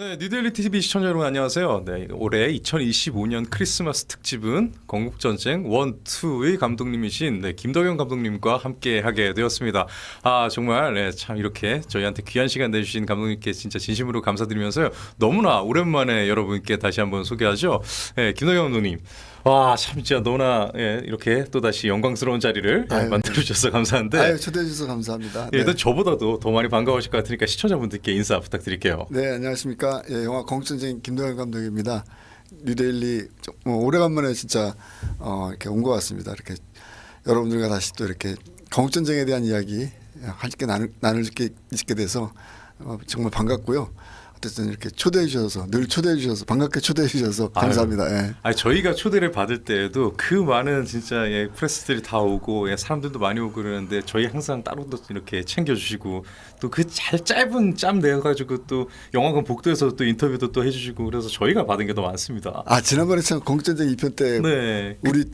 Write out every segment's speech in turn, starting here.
네, 뉴델리 TV 시청자 여러분 안녕하세요. 네, 올해 2025년 크리스마스 특집은 건국전쟁 1, 2의 감독님이신 김덕영 감독님과 함께 하게 되었습니다. 정말 참 이렇게 저희한테 귀한 시간 내주신 감독님께 진짜 진심으로 감사드리면서요. 너무나 오랜만에 여러분께 다시 한번 소개하죠. 네, 김덕영 감독님. 참 진짜 너무나 이렇게 또 다시 영광스러운 자리를 만들어주셔서 감사한데. 초대해 주셔서 감사합니다. 일단 저보다도 더 많이 반가우실 것 같으니까 시청자분들께 인사 부탁드릴게요. 네, 안녕하십니까. 영화 건국전쟁 김동현 감독입니다. 뉴데일리 오래간만에 진짜 이렇게 온 것 같습니다. 이렇게 여러분들과 다시 또 이렇게 건국전쟁에 대한 이야기 함께 나눌 수 있게 돼서 정말 반갑고요. 어쨌든 이렇게 초대해 주셔서 늘 초대해 주셔서 반갑게 초대해 주셔서 감사합니다. 저희가 초대를 받을 때에도 그 많은 진짜 프레스들이 다 오고 사람들도 많이 오고 그러는데 저희 항상 따로도 이렇게 챙겨주시고 또 그 잘 짧은 짬 내가지고 또 영화관 복도에서 또 인터뷰도 또 해주시고 그래서 저희가 받은 게 더 많습니다. 지난번에 참 건국전쟁 2편 때 네. 우리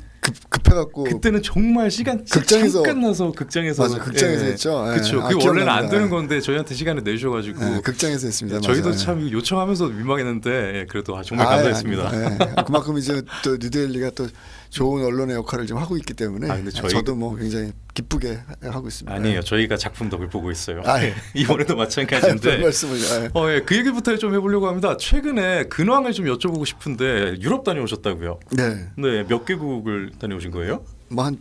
급해갖고 그때는 정말 시간 극장에서 잠깐 나서 극장에서 했죠. 그렇죠. 그게 원래는 안 되는 건데 저희한테 시간을 내주셔가지고 극장에서 했습니다. 저희도 맞아요. 참 요청하면서 민망했는데 그래도 정말 감사했습니다. 그만큼 이제 또 뉴데일리가 또 좋은 언론의 역할을 좀 하고 있기 때문에 근데 저도 뭐 굉장히 기쁘게 하고 있습니다. 아니에요. 저희가 작품 덕을 보고 있어요. 이번에도 마찬가지인데. 별 말씀을. 그 얘기부터 좀 해보려고 합니다. 최근에 근황을 좀 여쭤보고 싶은데 유럽 다녀오셨다고요? 네. 네, 몇 개국을 다녀오신 거예요? 뭐 한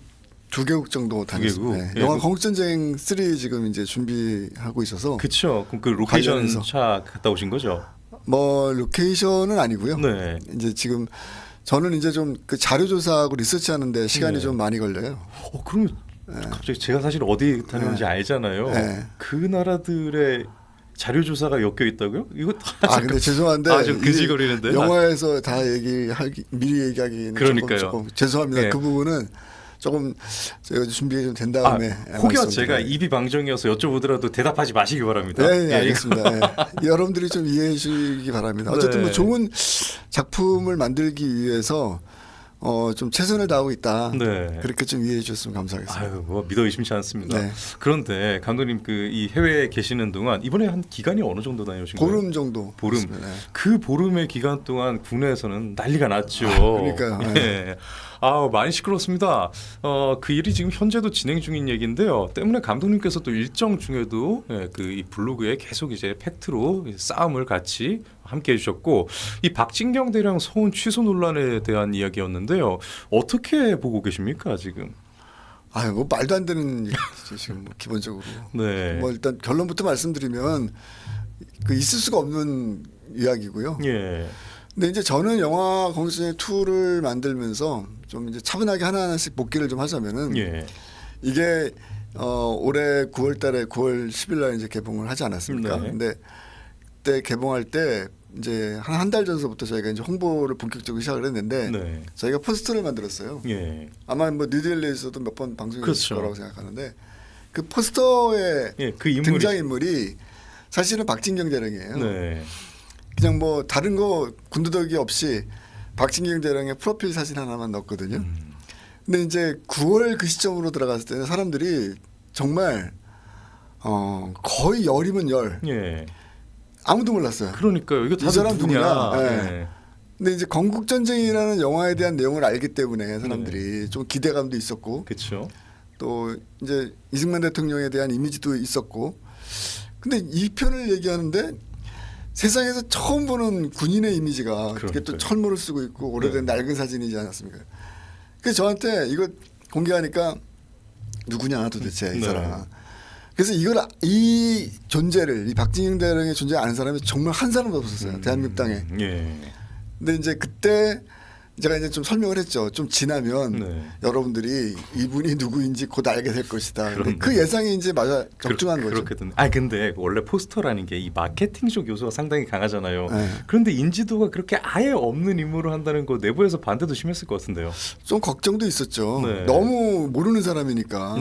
2개국 정도 다녔습니다. 영화 건국전쟁 3 지금 이제 준비하고 있어서. 그렇죠. 그럼 그 로케이션 차 갔다 오신 거죠? 뭐 로케이션은 아니고요. 네. 이제 지금 저는 이제 좀 그 자료 조사하고 리서치하는데 시간이 좀 많이 걸려요. 그러면 갑자기 제가 사실 어디 다녀온지 알잖아요. 그 나라들의 자료 조사가 엮여 있다고요? 이거 근데 죄송한데 좀 그지거리는데 영화에서 다 미리 얘기하기는 조금 죄송합니다. 그 부분은 조금 제가 준비가 좀 된 다음에 혹여 제가 입이 방정이어서 여쭤보더라도 대답하지 마시기 바랍니다. 네, 알겠습니다. 여러분들이 좀 이해해 주시기 바랍니다. 어쨌든 뭐 좋은 작품을 만들기 위해서 좀 최선을 다하고 있다. 그렇게 좀 이해해 주셨으면 감사하겠습니다. 뭐 믿어 의심치 않습니다. 네. 그런데 감독님 이 해외에 계시는 동안 이번에 한 기간이 어느 정도 다녀오신 거예요? 보름 정도. 보름. 네. 그 보름의 기간 동안 국내에서는 난리가 났죠. 그러니까요. 네. 많이 시끄럽습니다. 그 일이 지금 현재도 진행 중인 얘기인데요. 때문에 감독님께서 또 일정 중에도 이 블로그에 계속 이제 팩트로 싸움을 같이 함께 해주셨고 이 박진경 대령 서훈 취소 논란에 대한 이야기였는데요. 어떻게 보고 계십니까 지금? 뭐 말도 안 되는 얘기죠 지금 뭐 기본적으로. 네. 뭐 일단 결론부터 말씀드리면 그 있을 수가 없는 이야기고요. 예. 근데 이제 저는 영화 건국전쟁 2를 만들면서 좀 이제 차분하게 하나하나씩 복귀를 좀 하자면은 이게 올해 9월달에 9월 10일날 이제 개봉을 하지 않았습니까? 근데 그때 개봉할 때 이제 한 달 전서부터 저희가 이제 홍보를 본격적으로 시작을 했는데 저희가 포스터를 만들었어요. 아마 뭐 뉴딜리에서도 몇 번 방송했을 거라고 생각하는데 그 포스터의 그 등장인물이 사실은 박진경 대령이에요. 그냥 뭐 다른 거 군더더기 없이 박진경 대령의 프로필 사진 하나만 넣었거든요. 근데 이제 9월 그 시점으로 들어갔을 때는 사람들이 정말 거의 열이면 열. 아무도 몰랐어요. 그러니까요. 이거 이 사람 누구냐. 네. 근데 이제 건국전쟁이라는 영화에 대한 내용을 알기 때문에 사람들이 좀 기대감도 있었고, 그렇죠. 또 이제 이승만 대통령에 대한 이미지도 있었고, 근데 이 편을 얘기하는데 세상에서 처음 보는 군인의 이미지가 그게 또 철모를 쓰고 있고 오래된 낡은 사진이지 않았습니까? 그래서 저한테 이거 공개하니까 누구냐 도대체 이 사람. 그래서 이 존재를 이 박진경 대령의 존재 아는 사람이 정말 한 사람도 없었어요. 대한민국 땅에. 근데 이제 그때 제가 이제 좀 설명을 했죠. 좀 지나면 여러분들이 이분이 누구인지 곧 알게 될 것이다. 그 예상이 이제 맞아 적중한 거죠. 근데 원래 포스터라는 게 이 마케팅적 요소가 상당히 강하잖아요. 그런데 인지도가 그렇게 아예 없는 인물을 한다는 거 내부에서 반대도 심했을 것 같은데요. 좀 걱정도 있었죠. 너무 모르는 사람이니까.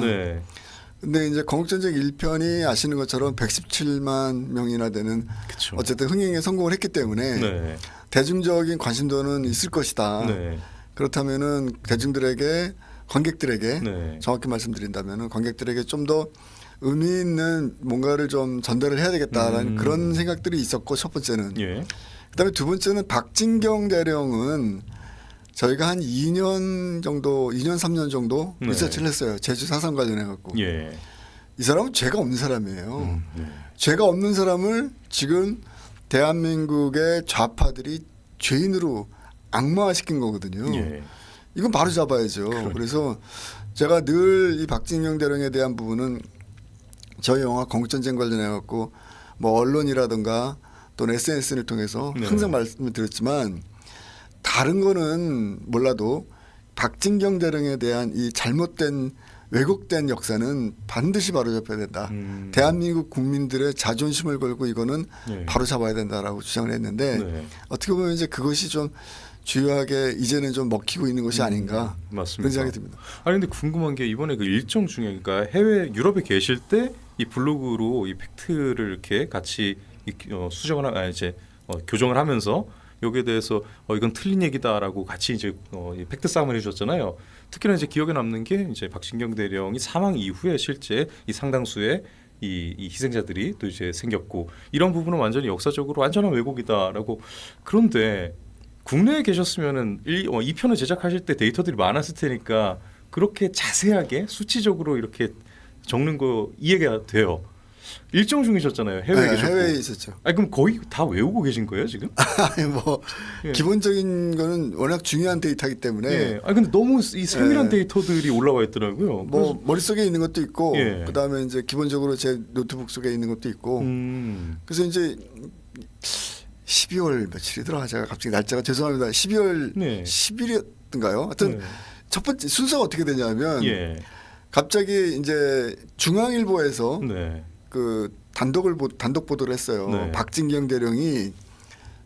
근데 이제 건국전쟁 1편이 아시는 것처럼 117만 명이나 되는 어쨌든 흥행에 성공을 했기 때문에 대중적인 관심도는 있을 것이다. 그렇다면은 대중들에게 관객들에게 정확히 말씀드린다면은 관객들에게 좀 더 의미 있는 뭔가를 좀 전달을 해야 되겠다라는 그런 생각들이 있었고 첫 번째는. 예. 그다음에 두 번째는 박진경 대령은 저희가 한 2년 정도, 2년 3년 정도 네. 리서치를 했어요. 제주 사상 관련해 갖고. 예. 이 사람은 죄가 없는 사람이에요. 네. 죄가 없는 사람을 지금 대한민국의 좌파들이 죄인으로 악마화시킨 거거든요. 예. 이건 바로 잡아야죠. 그래서 제가 늘 이 박진경 대령에 대한 부분은 저희 영화 건국전쟁 관련해 갖고 뭐 언론이라든가 또는 SNS를 통해서 네. 항상 말씀을 드렸지만 다른 거는 몰라도 박진경 대령에 대한 이 잘못된 왜곡된 역사는 반드시 바로잡아야 된다. 대한민국 국민들의 자존심을 걸고 이거는 네. 바로잡아야 된다라고 주장을 했는데 네. 어떻게 보면 이제 그것이 좀 주요하게 이제는 좀 먹히고 있는 것이 아닌가 맞습니다. 그런 생각이 듭니다. 아니 근데 궁금한 게 이번에 그 일정 중에 그러니까 해외 유럽에 계실 때 이 블로그로 이 팩트를 이렇게 같이 수정을 이제 교정을 하면서 여기에 대해서 이건 틀린 얘기다라고 같이 이제 이 팩트 싸움을 해주셨잖아요. 특히나 이제 기억에 남는 게 이제 박진경 대령이 사망 이후에 실제 이 상당수의 이 희생자들이 또 이제 생겼고 이런 부분은 완전히 역사적으로 완전한 왜곡이다라고. 그런데 국내에 계셨으면은 이 편을 제작하실 때 데이터들이 많았을 테니까 그렇게 자세하게 수치적으로 이렇게 적는 거 이해가 돼요. 일정 중이셨잖아요. 해외에 계셨고. 해외에 있었죠. 아니 그럼 거의 다 외우고 계신 거예요 지금? 아니 뭐 예. 기본적인 거는 워낙 중요한 데이터이기 때문에 예. 아니 근데 너무 이 세밀한 예. 데이터들이 올라와 있더라고요. 뭐 머릿속에 있는 것도 있고 예. 그다음에 이제 기본적으로 제 노트북 속에 있는 것도 있고 그래서 이제 12월 며칠이더라. 제가 갑자기 날짜가 죄송합니다. 12월 네. 10일이었던가요? 하여튼 네. 첫 번째 순서가 어떻게 되냐면 예. 갑자기 이제 중앙일보에서 네. 그 단독 보도를 했어요. 네. 박진경 대령이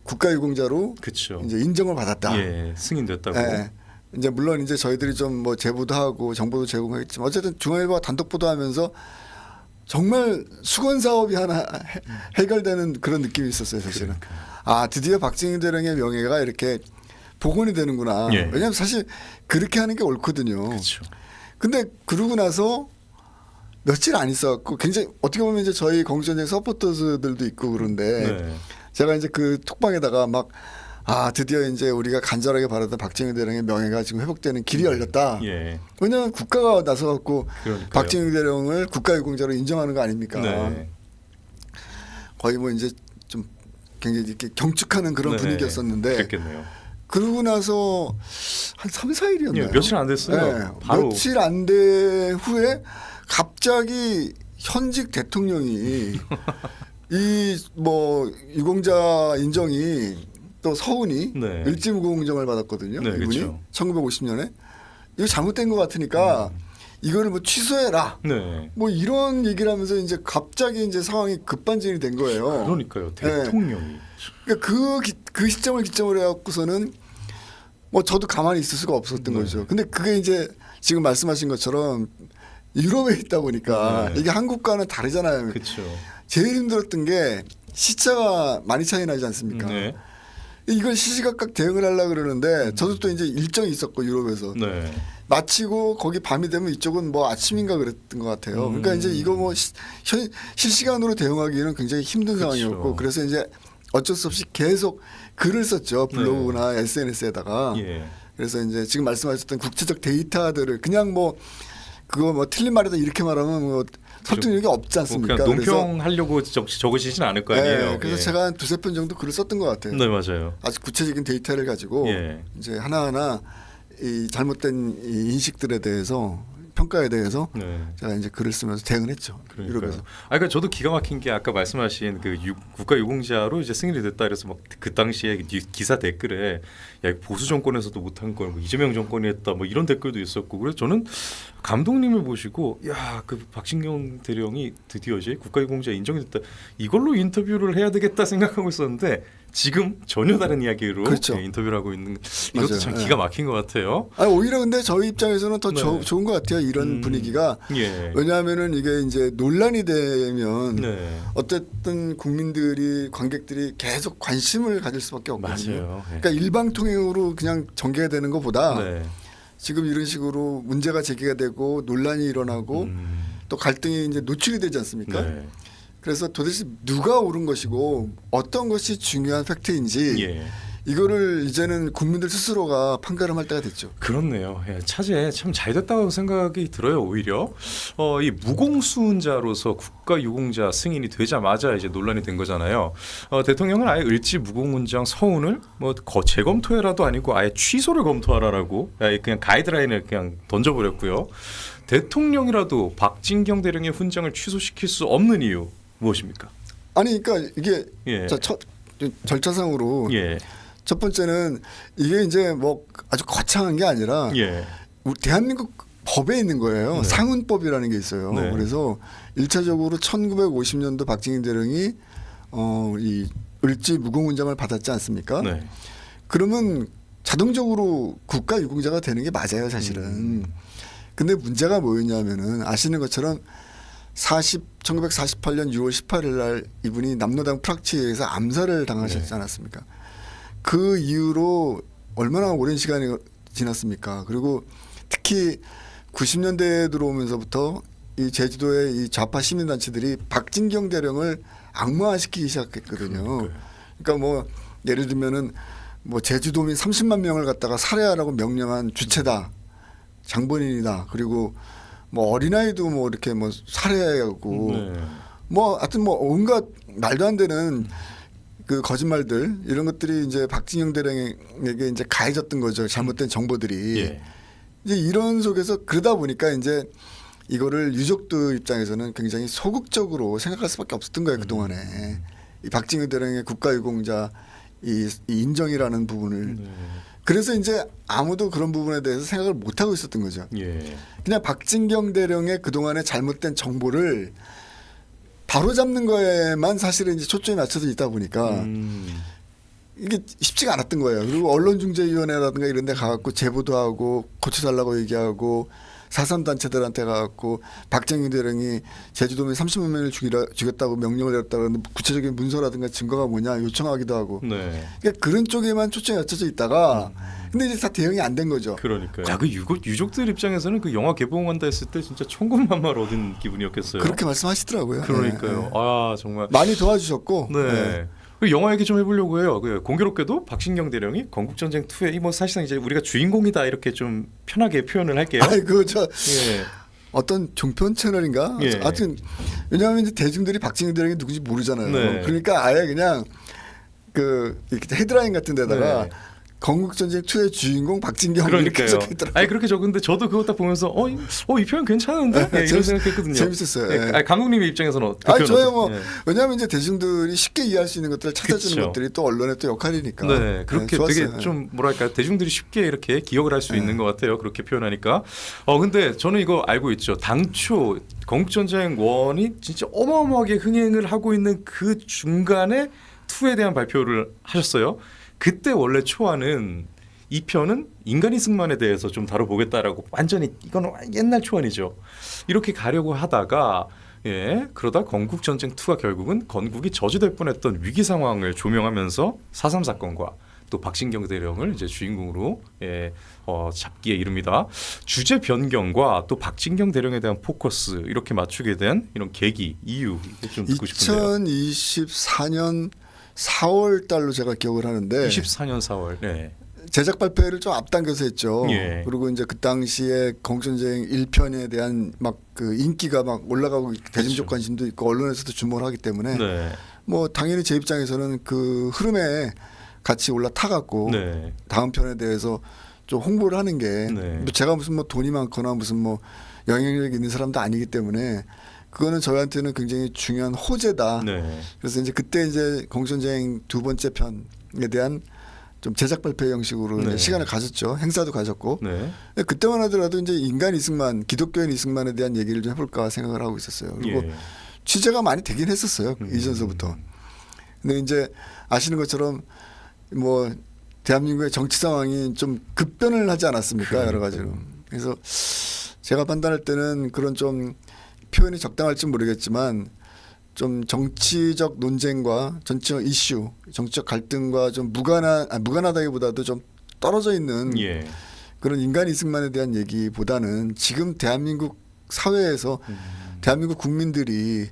국가유공자로 그렇죠. 이제 인정을 받았다. 예. 승인됐다고. 예. 이제 물론 이제 저희들이 좀 뭐 제보도 하고 정보도 제공했지만 어쨌든 중앙일보가 단독 보도하면서 정말 수건 사업이 하나 해결되는 그런 느낌이 있었어요, 사실은. 아, 드디어 박진경 대령의 명예가 이렇게 복원이 되는구나. 예. 왜냐하면 사실 그렇게 하는 게 옳거든요. 그렇죠. 근데 그러고 나서 며칠 안 있었고 굉장히 어떻게 보면 이제 저희 건국전쟁 서포터즈들도 있고 그런데 네. 제가 이제 그 톡방에다가 막 드디어 이제 우리가 간절하게 바라던 박진경 대령의 명예가 지금 회복되는 길이 열렸다. 예. 왜냐하면 국가가 나서갖고 그러니까요. 박진경 대령을 국가유공자로 인정하는 거 아닙니까? 네. 거의 뭐 이제 좀 굉장히 이렇게 경축하는 그런 네. 분위기였었는데 그랬겠네요. 그러고 나서 한 3, 4일이었나요? 예, 며칠 안 됐어요. 바로. 며칠 안 된 후에 갑자기 현직 대통령이 이 뭐 유공자 인정이 또 서훈이 네. 일지무공정을 받았거든요. 네, 이분이 그렇죠. 1950년에 이거 잘못된 것 같으니까 이거를 뭐 취소해라. 네. 뭐 이런 얘기를 하면서 이제 갑자기 이제 상황이 급반전이 된 거예요. 그러니까요. 대통령이. 그러니까 그 시점을 기점으로 해갖고서는 뭐 저도 가만히 있을 수가 없었던 네. 거죠. 근데 그게 이제 지금 말씀하신 것처럼 유럽에 있다 보니까 네. 이게 한국과는 다르잖아요. 그렇죠. 제일 힘들었던 게 시차가 많이 차이 나지 않습니까? 네. 이걸 시시각각 대응을 하려고 그러는데 저도 또 이제 일정이 있었고 유럽에서 네. 마치고 거기 밤이 되면 이쪽은 뭐 아침인가 그랬던 것 같아요. 그러니까 이제 이거 뭐 실시간으로 대응하기는 굉장히 힘든 그렇죠. 상황이었고 그래서 이제 어쩔 수 없이 계속 글을 썼죠. 블로그나 SNS에다가. 예. 그래서 이제 지금 말씀하셨던 국제적 데이터들을 그냥 뭐 그거 뭐 틀린 말이다 이렇게 말하면 뭐 설득력이 없지 않습니까? 그냥 논평하려고 적으시진 않을 거 아니에요. 네, 그래서 예. 제가 한 두세 편 정도 글을 썼던 것 같아요. 네, 맞아요. 아주 구체적인 데이터를 가지고 예. 이제 하나하나 이 잘못된 이 인식들에 대해서 평가에 대해서 네. 제가 이제 글을 쓰면서 대응을 했죠. 그러니까요. 유럽에서. 그러니까 저도 기가 막힌 게 아까 말씀하신 그 국가유공자로 이제 승인이 됐다 그래서 막 그 당시에 기사 댓글에 야 이거 보수 정권에서도 못한 걸 뭐 이재명 정권이 했다 뭐 이런 댓글도 있었고 그래서 저는 감독님을 보시고 야 그 박진경 대령이 드디어 이제 국가유공자 인정이 됐다 이걸로 인터뷰를 해야 되겠다 생각하고 있었는데 지금 전혀 다른 이야기로 그렇죠. 인터뷰를 하고 있는 이것도 맞아요. 참 예. 기가 막힌 것 같아요. 아니, 오히려 근데 저희 입장에서는 더 네. 좋은 것 같아요. 이런 분위기가. 예. 왜냐하면은 이게 이제 논란이 되면 네. 어쨌든 국민들이 관객들이 계속 관심을 가질 수밖에 없거든요. 맞아요. 예. 그러니까 일방통행으로 그냥 전개가 되는 것보다 네. 지금 이런 식으로 문제가 제기가 되고 논란이 일어나고 또 갈등이 이제 노출이 되지 않습니까? 네. 그래서 도대체 누가 옳은 것이고 어떤 것이 중요한 팩트인지 예. 이거를 이제는 국민들 스스로가 판가름할 때가 됐죠. 그렇네요. 예, 차제 참 잘 됐다고 생각이 들어요. 오히려 이 무공수운자로서 국가유공자 승인이 되자마자 이제 논란이 된 거잖아요. 대통령은 아예 을지 무공훈장 서운을 뭐 재검토해라도 아니고 아예 취소를 검토하라라고 아예 그냥 가이드라인을 그냥 던져버렸고요. 대통령이라도 박진경 대령의 훈장을 취소시킬 수 없는 이유 무엇입니까? 아니 그러니까 이게 예. 자, 절차상으로 예. 첫 번째는 이게 이제 뭐 아주 거창한 게 아니라 예. 우리 대한민국 법에 있는 거예요. 네. 상훈법이라는 게 있어요. 네. 그래서 1차적으로 1950년도 박진경 대령이 이 을지 무공훈장을 받았지 않습니까? 네. 그러면 자동적으로 국가유공자가 되는 게 맞아요, 사실은. 근데 문제가 뭐였냐면은 아시는 것처럼 1948년 6월 18일 날 이분이 남로당 프락치에 의해서 암살을 당하셨지 않았습니까? 그 이후로 얼마나 오랜 시간이 지났습니까? 그리고 특히 90년대에 들어오면서부터 이 제주도의 이 좌파 시민단체들이 박진경 대령을 악마화시키기 시작했거든요. 그러니까 뭐 예를 들면은 뭐 제주도민 30만 명을 갖다가 살해하라고 명령한 주체다, 장본인이다. 그리고 뭐 어린아이도 뭐 이렇게 뭐 살해하고 뭐 하여튼 뭐 온갖 말도 안 되는 그 거짓말들 이런 것들이 이제 박진경 대령에게 이제 가해졌던 거죠. 잘못된 정보들이. 예. 이제 이런 속에서 그러다 보니까 이제 이거를 유족들 입장에서는 굉장히 소극적으로 생각할 수밖에 없었던 거예요. 그동안에. 이 박진경 대령의 국가유공자 이 인정이라는 부분을. 그래서 이제 아무도 그런 부분에 대해서 생각을 못 하고 있었던 거죠. 예. 그냥 박진경 대령의 그동안의 잘못된 정보를 바로잡는 거에만 사실은 이제 초점이 맞춰져 있다 보니까 이게 쉽지가 않았던 거예요. 그리고 언론중재위원회라든가 이런 데 가갖고 제보도 하고 고쳐달라고 얘기하고 사삼단체들한테 가갖고 박진경 대령이 제주도민 30만 명을 죽였다고 명령을 내렸다는 구체적인 문서라든가 증거가 뭐냐 요청하기도 하고 네. 그러니까 그런 쪽에만 초점이 맞춰져 있다가 근데 이제 다 대응이 안 된 거죠. 그러니까요. 야, 그 유족들 입장에서는 그 영화 개봉한다 했을 때 진짜 천군만마를 얻은 기분이었겠어요. 그렇게 말씀하시더라고요. 그러니까요. 네. 아 정말 많이 도와주셨고. 네. 네. 그 영화 얘기 좀 해보려고 해요. 그 공교롭게도 박진경 대령이 건국전쟁 2에 이 뭐 사실상 이제 우리가 주인공이다 이렇게 좀 편하게 표현을 할게요. 아니 그저 예. 어떤 종편 채널인가? 예. 하여튼 왜냐하면 이제 대중들이 박진경 대령이 누군지 모르잖아요. 네. 그러니까 아예 그냥 그 이렇게 헤드라인 같은 데다가 네. 건국전쟁 2의 주인공 박진경 이렇게 그러니까요. 적혀있더라고요. 아니 그렇게 적은데 저도 그거 딱 보면서 이 표현 괜찮은데 예, 이런 생각했거든요. 재밌었어요. 예. 예. 아니, 감독님의 입장에서는 아니 저야 뭐 예. 왜냐하면 이제 대중들이 쉽게 이해할 수 있는 것들을 찾아주는 그쵸. 것들이 또 언론의 또 역할이니까. 네, 그렇게 좋았어요. 되게 좀 뭐랄까 대중들이 쉽게 이렇게 기억을 할 수 네. 있는 것 같아요. 그렇게 표현하니까. 근데 저는 이거 알고 있죠. 당초 건국전쟁 1이 진짜 어마어마하게 흥행을 하고 있는 그 중간에 2에 대한 발표를 하셨어요. 그때 원래 초안은 이 편은 인간의 승만에 대해서 좀 다뤄보겠다라고 완전히 이거는 옛날 초안이죠. 이렇게 가려고 하다가 그러다 건국전쟁 2가 결국은 건국이 저지될 뻔했던 위기 상황을 조명하면서 4.3 사건과 또 박진경 대령을 이제 주인공으로 잡기에 이릅니다. 주제 변경과 또 박진경 대령에 대한 포커스 이렇게 맞추게 된 이런 계기, 이유 좀 듣고 싶은데요. 2024년 4월 달로 제가 기억을 하는데 24년 4월. 네. 제작 발표를 좀 앞당겨서 했죠. 예. 그리고 이제 그 당시에 건국전쟁 1편에 대한 막 그 인기가 막 올라가고 대중적 관심도 있고 언론에서도 주목을 하기 때문에 네. 뭐 당연히 제 입장에서는 그 흐름에 같이 올라타갖고 네. 다음 편에 대해서 좀 홍보를 하는 게 네. 제가 무슨 뭐 돈이 많거나 무슨 뭐 영향력이 있는 사람도 아니기 때문에 그거는 저희한테는 굉장히 중요한 호재다. 네. 그래서 이제 그때 이제 건국전쟁 2번째 편에 대한 좀 제작 발표 형식으로 네. 이제 시간을 가졌죠. 행사도 가졌고. 네. 그때만 하더라도 이제 인간 이승만, 기독교인 이승만에 대한 얘기를 좀 해볼까 생각을 하고 있었어요. 그리고 예. 취재가 많이 되긴 했었어요. 이전서부터. 근데 이제 아시는 것처럼 뭐 대한민국의 정치 상황이 좀 급변을 하지 않았습니까? 여러 가지로. 그래서 제가 판단할 때는 그런 좀 표현이 적당할지 모르겠지만 좀 정치적 논쟁과 정치적 이슈, 정치적 갈등과 좀 무관하다기보다도 좀 떨어져 있는 그런 인간 이승만에 대한 얘기보다는 지금 대한민국 사회에서 대한민국 국민들이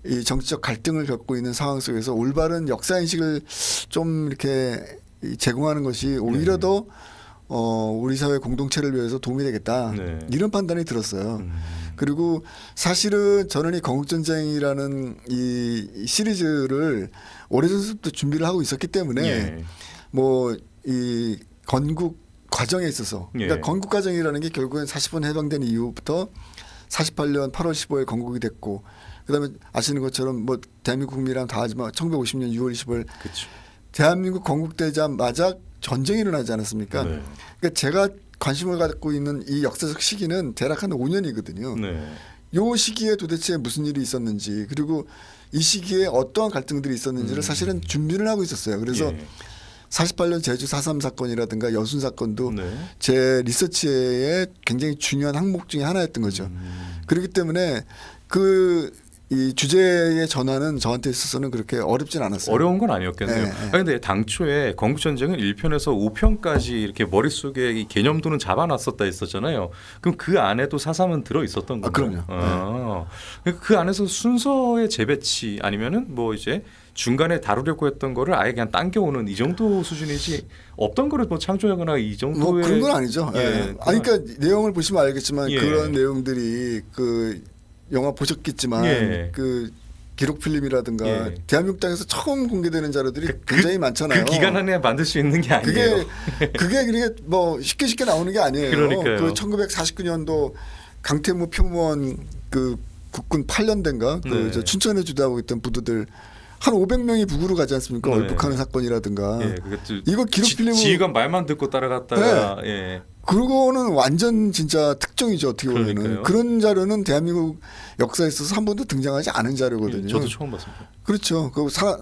이 정치적 갈등을 겪고 있는 상황 속에서 올바른 역사 인식을 좀 이렇게 제공하는 것이 오히려 더 우리 사회 공동체를 위해서 도움이 되겠다. 네. 이런 판단이 들었어요. 그리고 사실은 저는 이 건국전쟁이라는 이 시리즈를 오래전부터 준비를 하고 있었기 때문에 예. 뭐 이 건국 과정에 있어서 그러니까 예. 건국 과정이라는 게 결국엔 40번 해방된 이후부터 48년 8월 15일 건국이 됐고 그다음에 아시는 것처럼 뭐 대한민국 국민이랑 다 하지만 1950년 6월 25일 그렇죠. 대한민국 건국되자마자 전쟁이 일어나지 않았습니까? 네. 그러니까 제가 관심을 갖고 있는 이 역사적 시기는 대략 한 5년이거든요. 네. 요 시기에 도대체 무슨 일이 있었는지 그리고 이 시기에 어떠한 갈등들이 있었는지를 사실은 준비를 하고 있었어요. 그래서 예. 48년 제주 4.3 사건이라든가 여순 사건도 네. 제 리서치의 굉장히 중요한 항목 중에 하나였던 거죠. 그렇기 때문에 이 주제의 전환은 저한테 있어서는 그렇게 어렵진 않았어요. 어려운 건 아니었겠네요. 네, 네. 근데 당초에 건국전쟁은 1편에서 5편까지 이렇게 머릿속에 이 개념도는 잡아놨었다 했었잖아요. 그럼 그 안에도 4.3은 들어있었던 건가요? 그럼요. 그 안에서 순서의 재배치 아니면은 뭐 이제 중간에 다루려고 했던 거를 아예 그냥 당겨오는 이 정도 수준이지 없던 거를 뭐 창조하거나 이 정도의 뭐 그런 건 아니죠. 예, 예. 아니 그러니까 내용을 보시면 알겠지만 예. 그런 내용들이 그 영화 보셨겠지만 예. 그 기록 필름이라든가 예. 대한민국 땅에서 처음 공개되는 자료들이 굉장히 많잖아요. 그 기간 안에 만들 수 있는 게 아니에요. 그게 뭐 쉽게 나오는 게 아니에요. 그러니까요. 그 1949년도 강태무 표무원 그 국군 8년대인가 네. 저 춘천에 주도하고 있던 부두들 한 500명이 북으로 가지 않습니까? 네. 얼북하는 사건이라든가. 예, 그것도 이거 기록 필름을 지휘관 말만 듣고 따라갔다가 예. 그거는 완전 진짜 특종이죠. 어떻게 보면은 그러니까요. 그런 자료는 대한민국 역사에 있어서 한 번도 등장하지 않은 자료거든요. 예, 저도 처음 봤습니다. 그렇죠.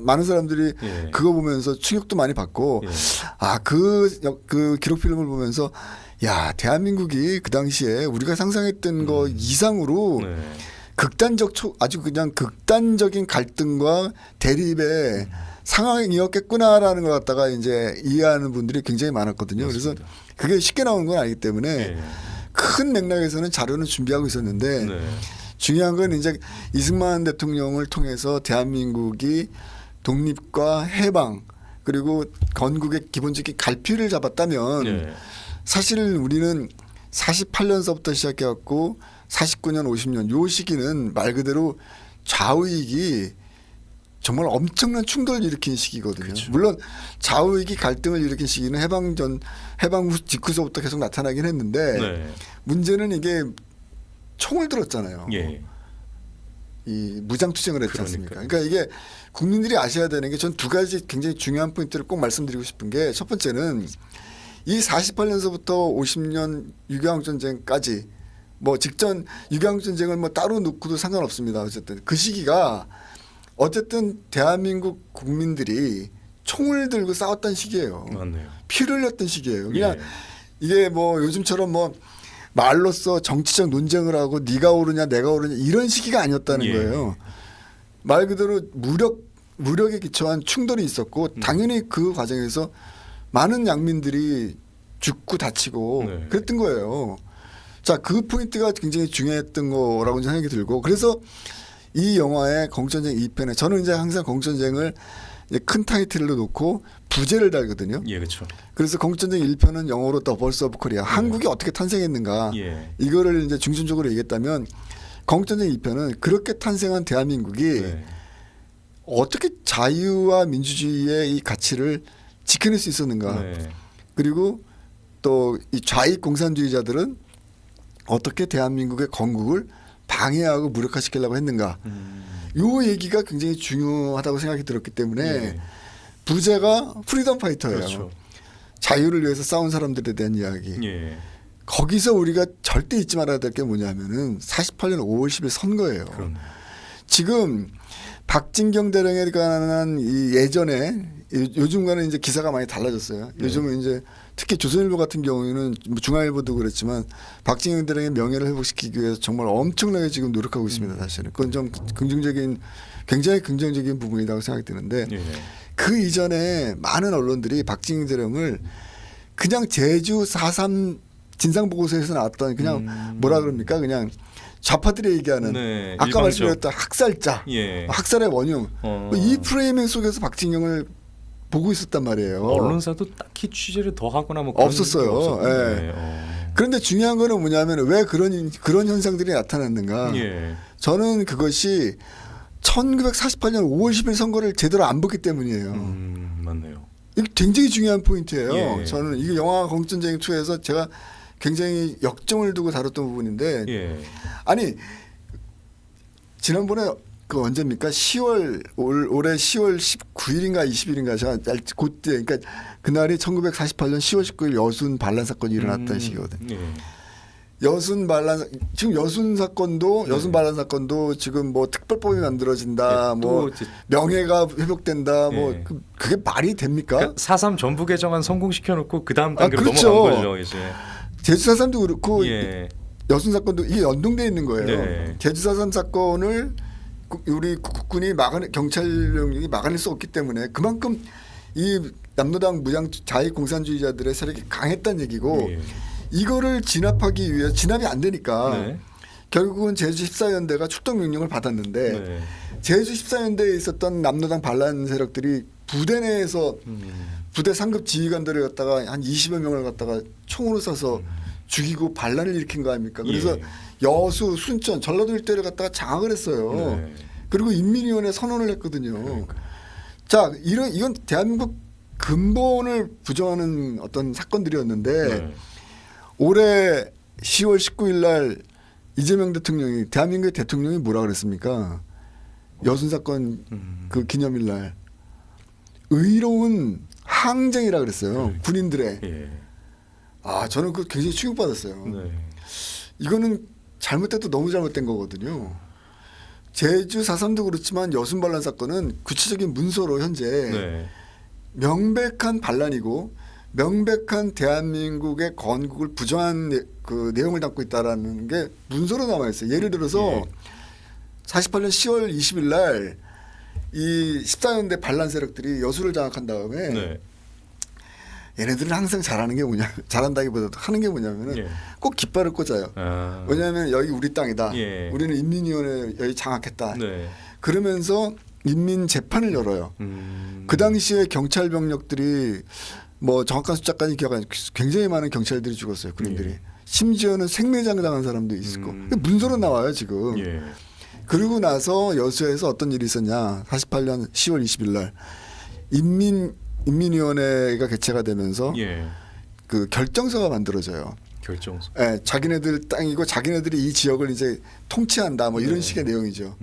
많은 사람들이 예. 그거 보면서 충격도 많이 받고 예. 그 기록 필름을 보면서 야 대한민국이 그 당시에 우리가 상상했던 거 이상으로 네. 아주 그냥 극단적인 갈등과 대립의 상황이었겠구나라는 걸 갖다가 이제 이해하는 분들이 굉장히 많았거든요. 맞습니다. 그래서 그게 쉽게 나오는 건 아니기 때문에 예. 큰 맥락에서는 자료는 준비하고 있었는데 네. 중요한 건 이제 이승만 대통령을 통해서 대한민국이 독립과 해방 그리고 건국의 기본적인 갈피를 잡았다면 예. 사실 우리는 48년서부터 시작해갖고 49년, 50년 요 시기는 말 그대로 좌우익이 정말 엄청난 충돌을 일으킨 시기거든요. 그렇죠. 물론 좌우익이 갈등을 일으킨 시기는 해방 후 직후서부터 계속 나타나긴 했는데 네. 문제는 이게 총을 들었잖아요. 예. 이 무장투쟁을 했지 않습니까? 그러니까요. 그러니까 이게 국민들이 아셔야 되는 게 전 두 가지 굉장히 중요한 포인트를 꼭 말씀드리고 싶은 게 첫 번째는 이 48년서부터 50년 6.25 전쟁까지 뭐 직전 6.25 전쟁을 뭐 따로 놓고도 상관없습니다. 어쨌든 그 시기가 어쨌든 대한민국 국민들이 총을 들고 싸웠던 시기예요. 맞네요. 피를 흘렸던 시기예요. 그냥 예. 이게 뭐 요즘처럼 뭐 말로써 정치적 논쟁을 하고 네가 옳으냐 내가 옳으냐 이런 시기가 아니었다는 예. 거예요. 말 그대로 무력에 기초한 충돌이 있었고 당연히 그 과정에서 많은 양민들이 죽고 다치고 네. 그랬던 거예요. 자, 그 포인트가 굉장히 중요했던 거라고 생각이 들고 그래서 이 영화의 건국전쟁 2편에 저는 이제 항상 건국전쟁을 이제 큰 타이틀로 놓고 부제를 달거든요. 예, 그렇죠. 그래서 건국전쟁 1편은 영어로 The Birth of Korea, 한국이 어떻게 탄생했는가 예. 이거를 이제 중심적으로 얘기했다면 건국전쟁 2편은 그렇게 탄생한 대한민국이 네. 어떻게 자유와 민주주의의 이 가치를 지켜낼 수 있었는가 네. 그리고 또 이 좌익 공산주의자들은 어떻게 대한민국의 건국을 방해하고 무력화시키려고 했는가 요 얘기가 굉장히 중요하다고 생각이 들었기 때문에 예. 부제가 프리덤 파이터예요. 그렇죠. 자유를 위해서 싸운 사람들에 대한 이야기. 예. 거기서 우리가 절대 잊지 말아야 될 게 뭐냐면은 48년 5월 10일 선거예요. 그렇네. 지금 박진경 대령에 관한 이 예전에 요즘과는 이제 기사가 많이 달라졌어요. 네. 요즘은 이제 특히 조선일보 같은 경우에는 뭐 중앙일보도 그렇지만 박진경 대령의 명예를 회복시키기 위해서 정말 엄청나게 지금 노력하고 있습니다. 사실은 그건 좀 굉장히 긍정적인 부분이라고 생각이 드는데 예. 그 이전에 많은 언론들이 박진경 대령을 그냥 제주 4.3 진상 보고서에서 나왔던 그냥 뭐라 그럽니까? 그냥 좌파들이 얘기하는 네, 아까 일방적. 말씀드렸던 학살자, 예. 학살의 원흉. 이 프레이밍 속에서 박진영을 보고 있었단 말이에요. 언론사도 딱히 취재를 더 하거나 뭐 그런 없었어요. 게 없었는데. 예. 그런데 중요한 거는 뭐냐면 왜 그런 현상들이 나타났는가? 예. 저는 그것이 1948년 5월 10일 선거를 제대로 안 봤기 때문이에요. 맞네요. 이게 굉장히 중요한 포인트예요. 예. 저는 이게 영화 공전쟁이 2에서 제가 굉장히 역정을 두고 다뤘던 부분인데 예. 아니 지난번에 그 언제입니까? 10월 올해 10월 19일인가 20일인가 제가 그때 그러니까 그날이 1948년 10월 19일 여순 반란 사건이 일어났던 시기거든요. 예. 여순 반란 지금 여순 반란 사건도 지금 뭐 특별법이 만들어진다, 예, 뭐 또 이제- 명예가 회복된다, 뭐 예. 그게 말이 됩니까? 그러니까 4.3 전부 개정안 성공시켜 놓고 그 다음 단계로 그렇죠. 넘어간 거죠, 이제. 제주 4.3도 그렇고 예. 여순 사건도 이게 연동돼 있는 거예요. 네. 제주 4.3 사건을 우리 국군이 경찰력이 막아낼 수 없기 때문에 그만큼 이 남노당 무장 자익 공산주의자들의 세력이 강했다는 얘기고 예. 이거를 진압하기 위해 진압이 안 되니까 네. 결국은 제주 14연대가 출동 명령을 받았는데 네. 제주 14연대에 있었던 남노당 반란 세력들이 부대 내에서 부대 상급 지휘관들을 갖다가 한 20여 명을 갖다가 총으로 쏴서 죽이고 반란을 일으킨 거 아닙니까? 그래서 예. 여수, 순천, 전라도 일대를 갖다가 장악을 했어요. 네. 그리고 인민위원회 선언을 했거든요. 그러니까. 자, 이건 대한민국 근본을 부정하는 어떤 사건들이었는데 네. 올해 10월 19일 날 이재명 대통령이 대한민국의 대통령이 뭐라 그랬습니까? 여순 사건 그 기념일 날 의로운 항쟁이라 그랬어요. 군인들의. 예. 아, 저는 그 굉장히 충격받았어요. 네. 이거는 잘못돼도 너무 잘못된 거거든요. 제주 4.3도 그렇지만 여순 반란 사건은 구체적인 문서로 현재 네. 명백한 반란이고 명백한 대한민국의 건국을 부정한 그 내용을 담고 있다라는 게 문서로 남아 있어요. 예를 들어서 예. 48년 10월 20일 날 이 14연대 반란 세력들이 여수를 장악한 다음에 네. 얘네들은 항상 잘하는 게 뭐냐, 잘한다기보다도 하는 게 뭐냐면은 예. 꼭 깃발을 꽂아요. 아. 왜냐하면 여기 우리 땅이다. 예. 우리는 인민위원회 여기 장악했다. 네. 그러면서 인민 재판을 열어요. 그 당시에 경찰 병력들이 뭐 정확한 숫자까지 기억 안 나요. 굉장히 많은 경찰들이 죽었어요. 군인들이. 예. 심지어는 생매장 당한 사람도 있었고. 문서로 나와요 지금. 예. 그러고 나서 여수에서 어떤 일이 있었냐. 48년 10월 20일 날 인민위원회가 개최가 되면서 예. 그 결정서가 만들어져요. 결정서. 예, 자기네들 땅이고 자기네들이 이 지역을 이제 통치한다 뭐 이런 네. 식의 내용이죠.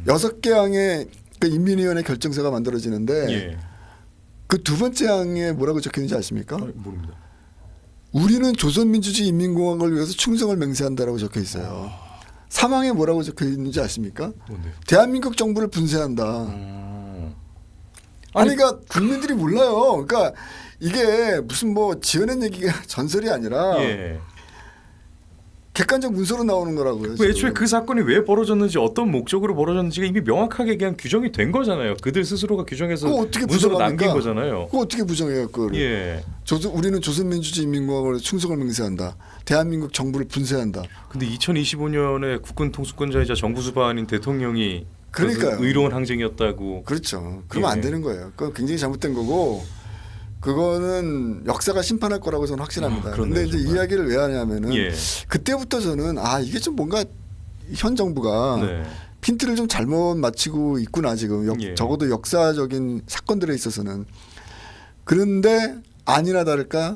6개 항의 그 인민위원회 결정서가 만들어지는데 예. 그 두 번째 항에 뭐라고 적혀 있는지 아십니까? 모릅니다. 우리는 조선민주주의 인민공화국을 위해서 충성을 맹세한다라고 적혀 있어요. 3항에 뭐라고 적혀 있는지 아십니까? 뭔데요? 대한민국 정부를 분쇄한다. 아니 그러니까 국민들이 몰라요. 그러니까 이게 무슨 뭐 지어낸 얘기가 전설이 아니라 예. 객관적 문서로 나오는 거라고요. 그 애초에 지금. 그 사건이 왜 벌어졌는지 어떤 목적으로 벌어졌는지가 이미 명확하게 그냥 규정이 된 거잖아요. 그들 스스로가 규정해서 그거 어떻게 문서로 부정합니까? 남긴 거잖아요. 그거 어떻게 부정해요? 그거를. 예. 우리는 조선민주주의 인민공화국을 충성을 맹세한다. 대한민국 정부를 분쇄한다. 근데 2025년에 국군 통수권자이자 정부 수반인 대통령이 그러니까요. 의로운 항쟁이었다고. 그렇죠. 그러면 예. 안 되는 거예요. 그건 굉장히 잘못된 거고 그거는 역사가 심판할 거라고 저는 확신합니다. 그렇네요, 그런데 이제 정말. 이야기를 왜 하냐면은 예. 그때부터 저는 이게 좀 뭔가 현 정부가 네. 핀트를 좀 잘못 맞추고 있구나 지금 예. 적어도 역사적인 사건들에 있어서는. 그런데 아니나 다를까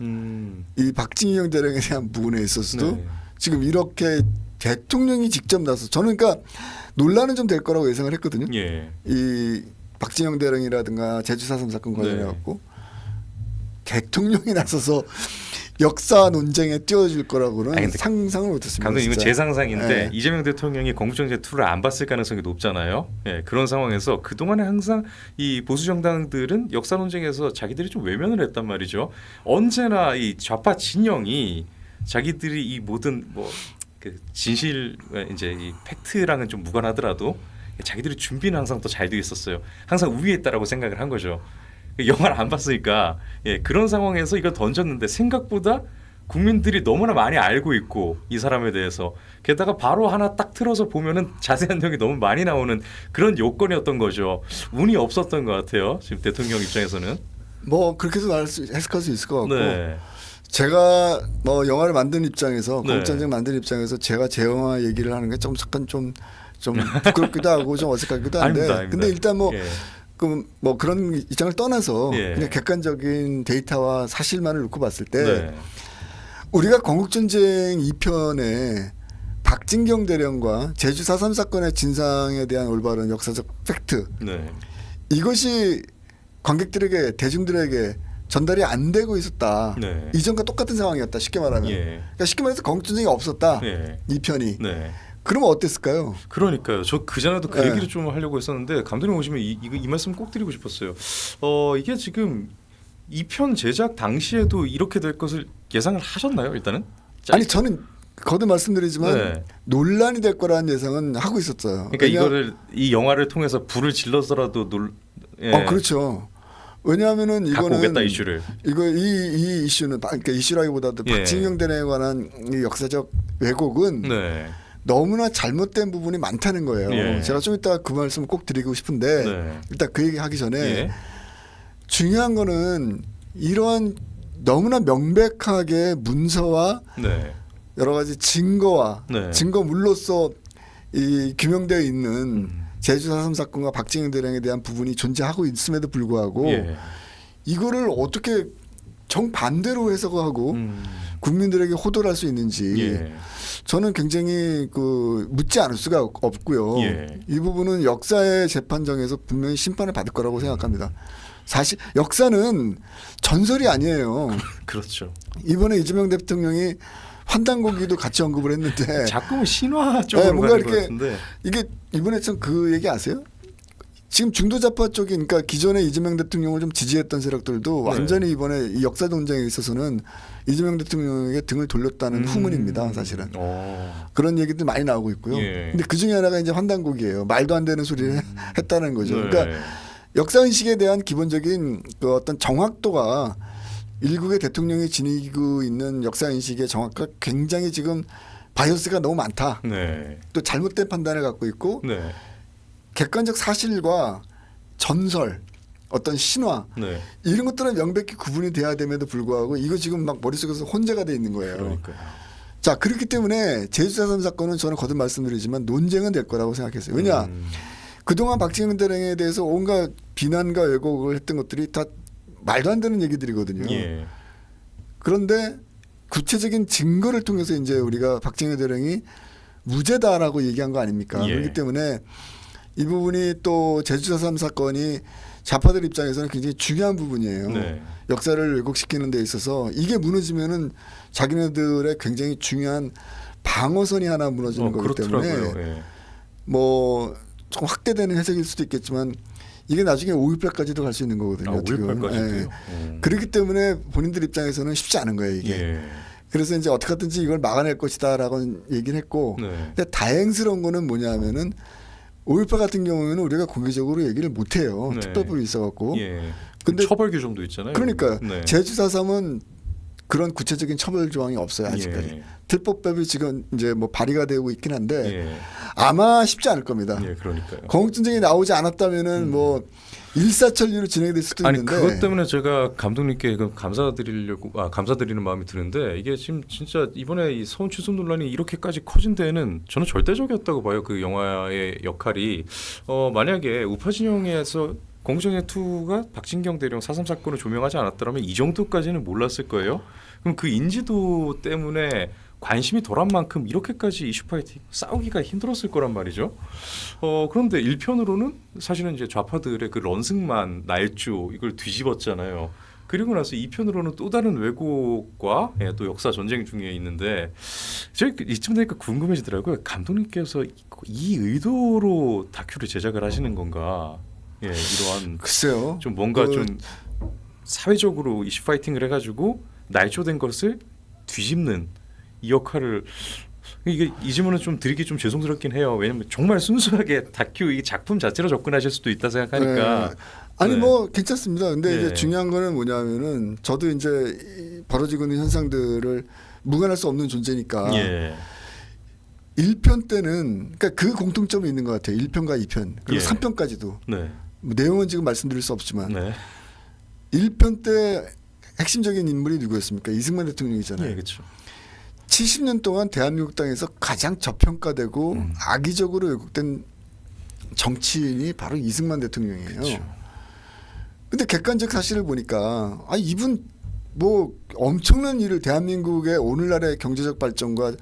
이 박진영 대령에 대한 부분에 있어서도 네. 지금 이렇게 대통령이 직접 나서 저는 그러니까 논란은 좀 될 거라고 예상을 했거든요. 예. 이 박진영 대령이라든가 제주 4.3 사건 관련해 네. 갖고 대통령이 나서서 역사 논쟁에 뛰어줄 거라고는 아니, 근데 상상을 못했습니다. 감독님 이건 진짜. 제 상상인데 네. 이재명 대통령이 건국정책 2를 안 봤을 가능성이 높잖아요. 예, 그런 상황에서 그동안에 항상 이 보수 정당들은 역사 논쟁에서 자기들이 좀 외면을 했단 말이죠. 언제나 이 좌파 진영이 자기들이 이 모든 뭐 그 진실 이제 이 팩트랑은 좀 무관하더라도 자기들이 준비는 항상 더 잘 돼 있었어요. 항상 우위에 있다라고 생각을 한 거죠. 영화를 안 봤으니까 예, 그런 상황에서 이걸 던졌는데 생각보다 국민들이 너무나 많이 알고 있고 이 사람에 대해서 게다가 바로 하나 딱 틀어서 보면은 자세한 내용이 너무 많이 나오는 그런 요건이었던 거죠. 운이 없었던 것 같아요. 지금 대통령 입장에서는. 뭐 그렇게도 해석할 수 있을 것 같고 네. 제가 뭐 영화를 만든 입장에서 네. 공익전쟁 만든 입장에서 제가 제 영화 얘기를 하는 게 좀 약간 좀 부끄럽기도 하고 좀 어색하기도 한데 아닙니다. 근데 일단 뭐 예. 뭐 그런 입장을 떠나서 예. 그냥 객관적인 데이터와 사실만을 놓고 봤을 때 네. 우리가 건국전쟁 2편에 박진경 대령과 제주 4.3 사건의 진상에 대한 올바른 역사적 팩트 네. 이것이 관객들에게 대중들에게 전달이 안 되고 있었다. 네. 이전과 똑같은 상황이었다. 쉽게 말하면. 예. 그러니까 쉽게 말해서 건국전쟁이 없었다. 예. 2편이. 네. 그러면 어땠을까요? 그러니까요. 저 그 전에도 그 네. 얘기를 좀 하려고 했었는데 감독님 오시면 이 말씀 꼭 드리고 싶었어요. 이게 지금 2편 제작 당시에도 이렇게 될 것을 예상을 하셨나요? 일단은? 아니 저는 거듭 말씀드리지만 네. 논란이 될 거라는 예상은 하고 있었어요. 그러니까 이거를 이 영화를 통해서 불을 질러서라도 그렇죠. 왜냐하면은 갖고 이거는 오겠다 이슈를. 이 이슈는 그러니까 이슈라기보다도 예. 박진경 대령에 관한 이 역사적 왜곡은 네. 너무나 잘못된 부분이 많다는 거예요. 예. 제가 좀 이따 그 말씀을 꼭 드리고 싶은데 네. 일단 그 얘기 하기 전에 예. 중요한 거는 이러한 너무나 명백하게 문서와 네. 여러 가지 증거와 네. 증거물로서 이 규명되어 있는 제주 4.3 사건과 박진경 대령에 대한 부분이 존재하고 있음에도 불구하고 예. 이거를 어떻게 정반대로 해석하고 음. 국민들에게 호도를 할 수 있는지 예. 저는 굉장히 묻지 않을 수가 없고요. 예. 이 부분은 역사의 재판정에서 분명히 심판을 받을 거라고 생각합니다. 사실 역사는 전설이 아니에요. 그렇죠. 이번에 이재명 대통령이 환단고기도 같이 언급을 했는데 자꾸 신화 쪽으로 뭔가 가는 것 이렇게 같은데. 이게 이번에 참 그 얘기 아세요? 지금 중도좌파 쪽이 그러니까 기존에 이재명 대통령을 좀 지지했던 세력들도 네. 완전히 이번에 이 역사 논쟁에 있어서는 이재명 대통령에게 등을 돌렸다는 후문입니다. 사실은. 그런 얘기들 많이 나오고 있고요. 예. 근데 그 중에 하나가 이제 환단곡이에요. 말도 안 되는 소리를 했다는 거죠. 네. 그러니까 역사인식에 대한 기본적인 그 어떤 정확도가 일국의 대통령이 지니고 있는 역사인식의 정확도가 굉장히 지금 바이어스가 너무 많다. 네. 또 잘못된 판단을 갖고 있고 네. 객관적 사실과 전설 어떤 신화 네. 이런 것들은 명백히 구분이 돼야 됨에도 불구하고 이거 지금 막 머릿속에서 혼재가 돼 있는 거예요. 그러니까요. 자 그렇기 때문에 제주 4.3 사건은 저는 거듭 말씀드리지만 논쟁은 될 거라고 생각했어요. 왜냐 그동안 박진경 대령에 대해서 온갖 비난과 왜곡을 했던 것들이 다 말도 안 되는 얘기들이거든요. 예. 그런데 구체적인 증거를 통해서 이제 우리가 박진경 대령이 무죄다라고 얘기한 거 아닙니까? 예. 그렇기 때문에 이 부분이 또 제주 4.3 사건이 좌파들 입장에서는 굉장히 중요한 부분이에요. 네. 역사를 왜곡시키는 데 있어서 이게 무너지면은 자기네들의 굉장히 중요한 방어선이 하나 무너지는 거기 그렇더라고요. 때문에 예. 뭐 조금 확대되는 해석일 수도 있겠지만 이게 나중에 5.18까지도 갈 수 있는 거거든요. 5.18까지도요. 그렇기 때문에 본인들 입장에서는 쉽지 않은 거예요. 이게. 예. 그래서 이제 어떻게 하든지 이걸 막아낼 것이다라고 얘기를 했고 네. 근데 다행스러운 거는 뭐냐면은 5.18 같은 경우에는 우리가 공개적으로 얘기를 못 해요. 네. 특별법이 있어갖고. 예. 근데 처벌 규정도 있잖아요. 그러니까요. 네. 제주 4.3은 그런 구체적인 처벌 조항이 없어요 아직까지. 예. 특법법이 지금 이제 뭐 발의가 되고 있긴 한데 예. 아마 쉽지 않을 겁니다. 예, 그러니까요. 건국전쟁이 나오지 않았다면은 뭐 일사천리로 진행될 수도 아니 있는데. 그것 때문에 제가 감독님께 감사드리는 마음이 드는데 이게 지금 진짜 이번에 이 서훈 취소 논란이 이렇게까지 커진 데에는 저는 절대적이었다고 봐요. 그 영화의 역할이 만약에 우파 진영에서 공정의 2가 박진경 대령 4.3 사건을 조명하지 않았더라면 이 정도까지는 몰랐을 거예요. 그럼 그 인지도 때문에 관심이 덜한 만큼 이렇게까지 이슈 파이팅 싸우기가 힘들었을 거란 말이죠. 그런데 1편으로는 사실은 이제 좌파들의 그 런승만 날조 이걸 뒤집었잖아요. 그리고 나서 2편으로는 또 다른 왜곡과 또 역사 전쟁 중에 있는데 제가 이쯤 되니까 궁금해지더라고요. 감독님께서 이 의도로 다큐를 제작을 하시는 건가? 예, 이러한 글쎄요. 좀 뭔가 좀 사회적으로 이슈 파이팅을 해가지고 날조된 것을 뒤집는 이 역할을 이게 이 질문은 좀 드리기 좀 죄송스럽긴 해요. 왜냐면 정말 순수하게 다큐 이 작품 자체로 접근하실 수도 있다 생각하니까. 네. 아니 네. 뭐 괜찮습니다. 근데 네. 이제 중요한 거는 뭐냐면은 저도 이제 이 벌어지고 있는 현상들을 무관할 수 없는 존재니까 예. 1편 때는 그러니까 그 공통점이 있는 것 같아요. 1편과 2편 그리고 예. 3편까지도 네. 뭐 내용은 지금 말씀드릴 수 없지만 네. 1편 때 핵심적인 인물이 누구였습니까? 이승만 대통령이잖아요. 예, 그렇죠. 70년 동안 대한민국 땅에서 가장 저평가되고 악의적으로 왜곡된 정치인이 바로 이승만 대통령이에요. 그렇죠. 근데 객관적 사실을 보니까 아 이분 뭐 엄청난 일을 대한민국의 오늘날의 경제적 발전과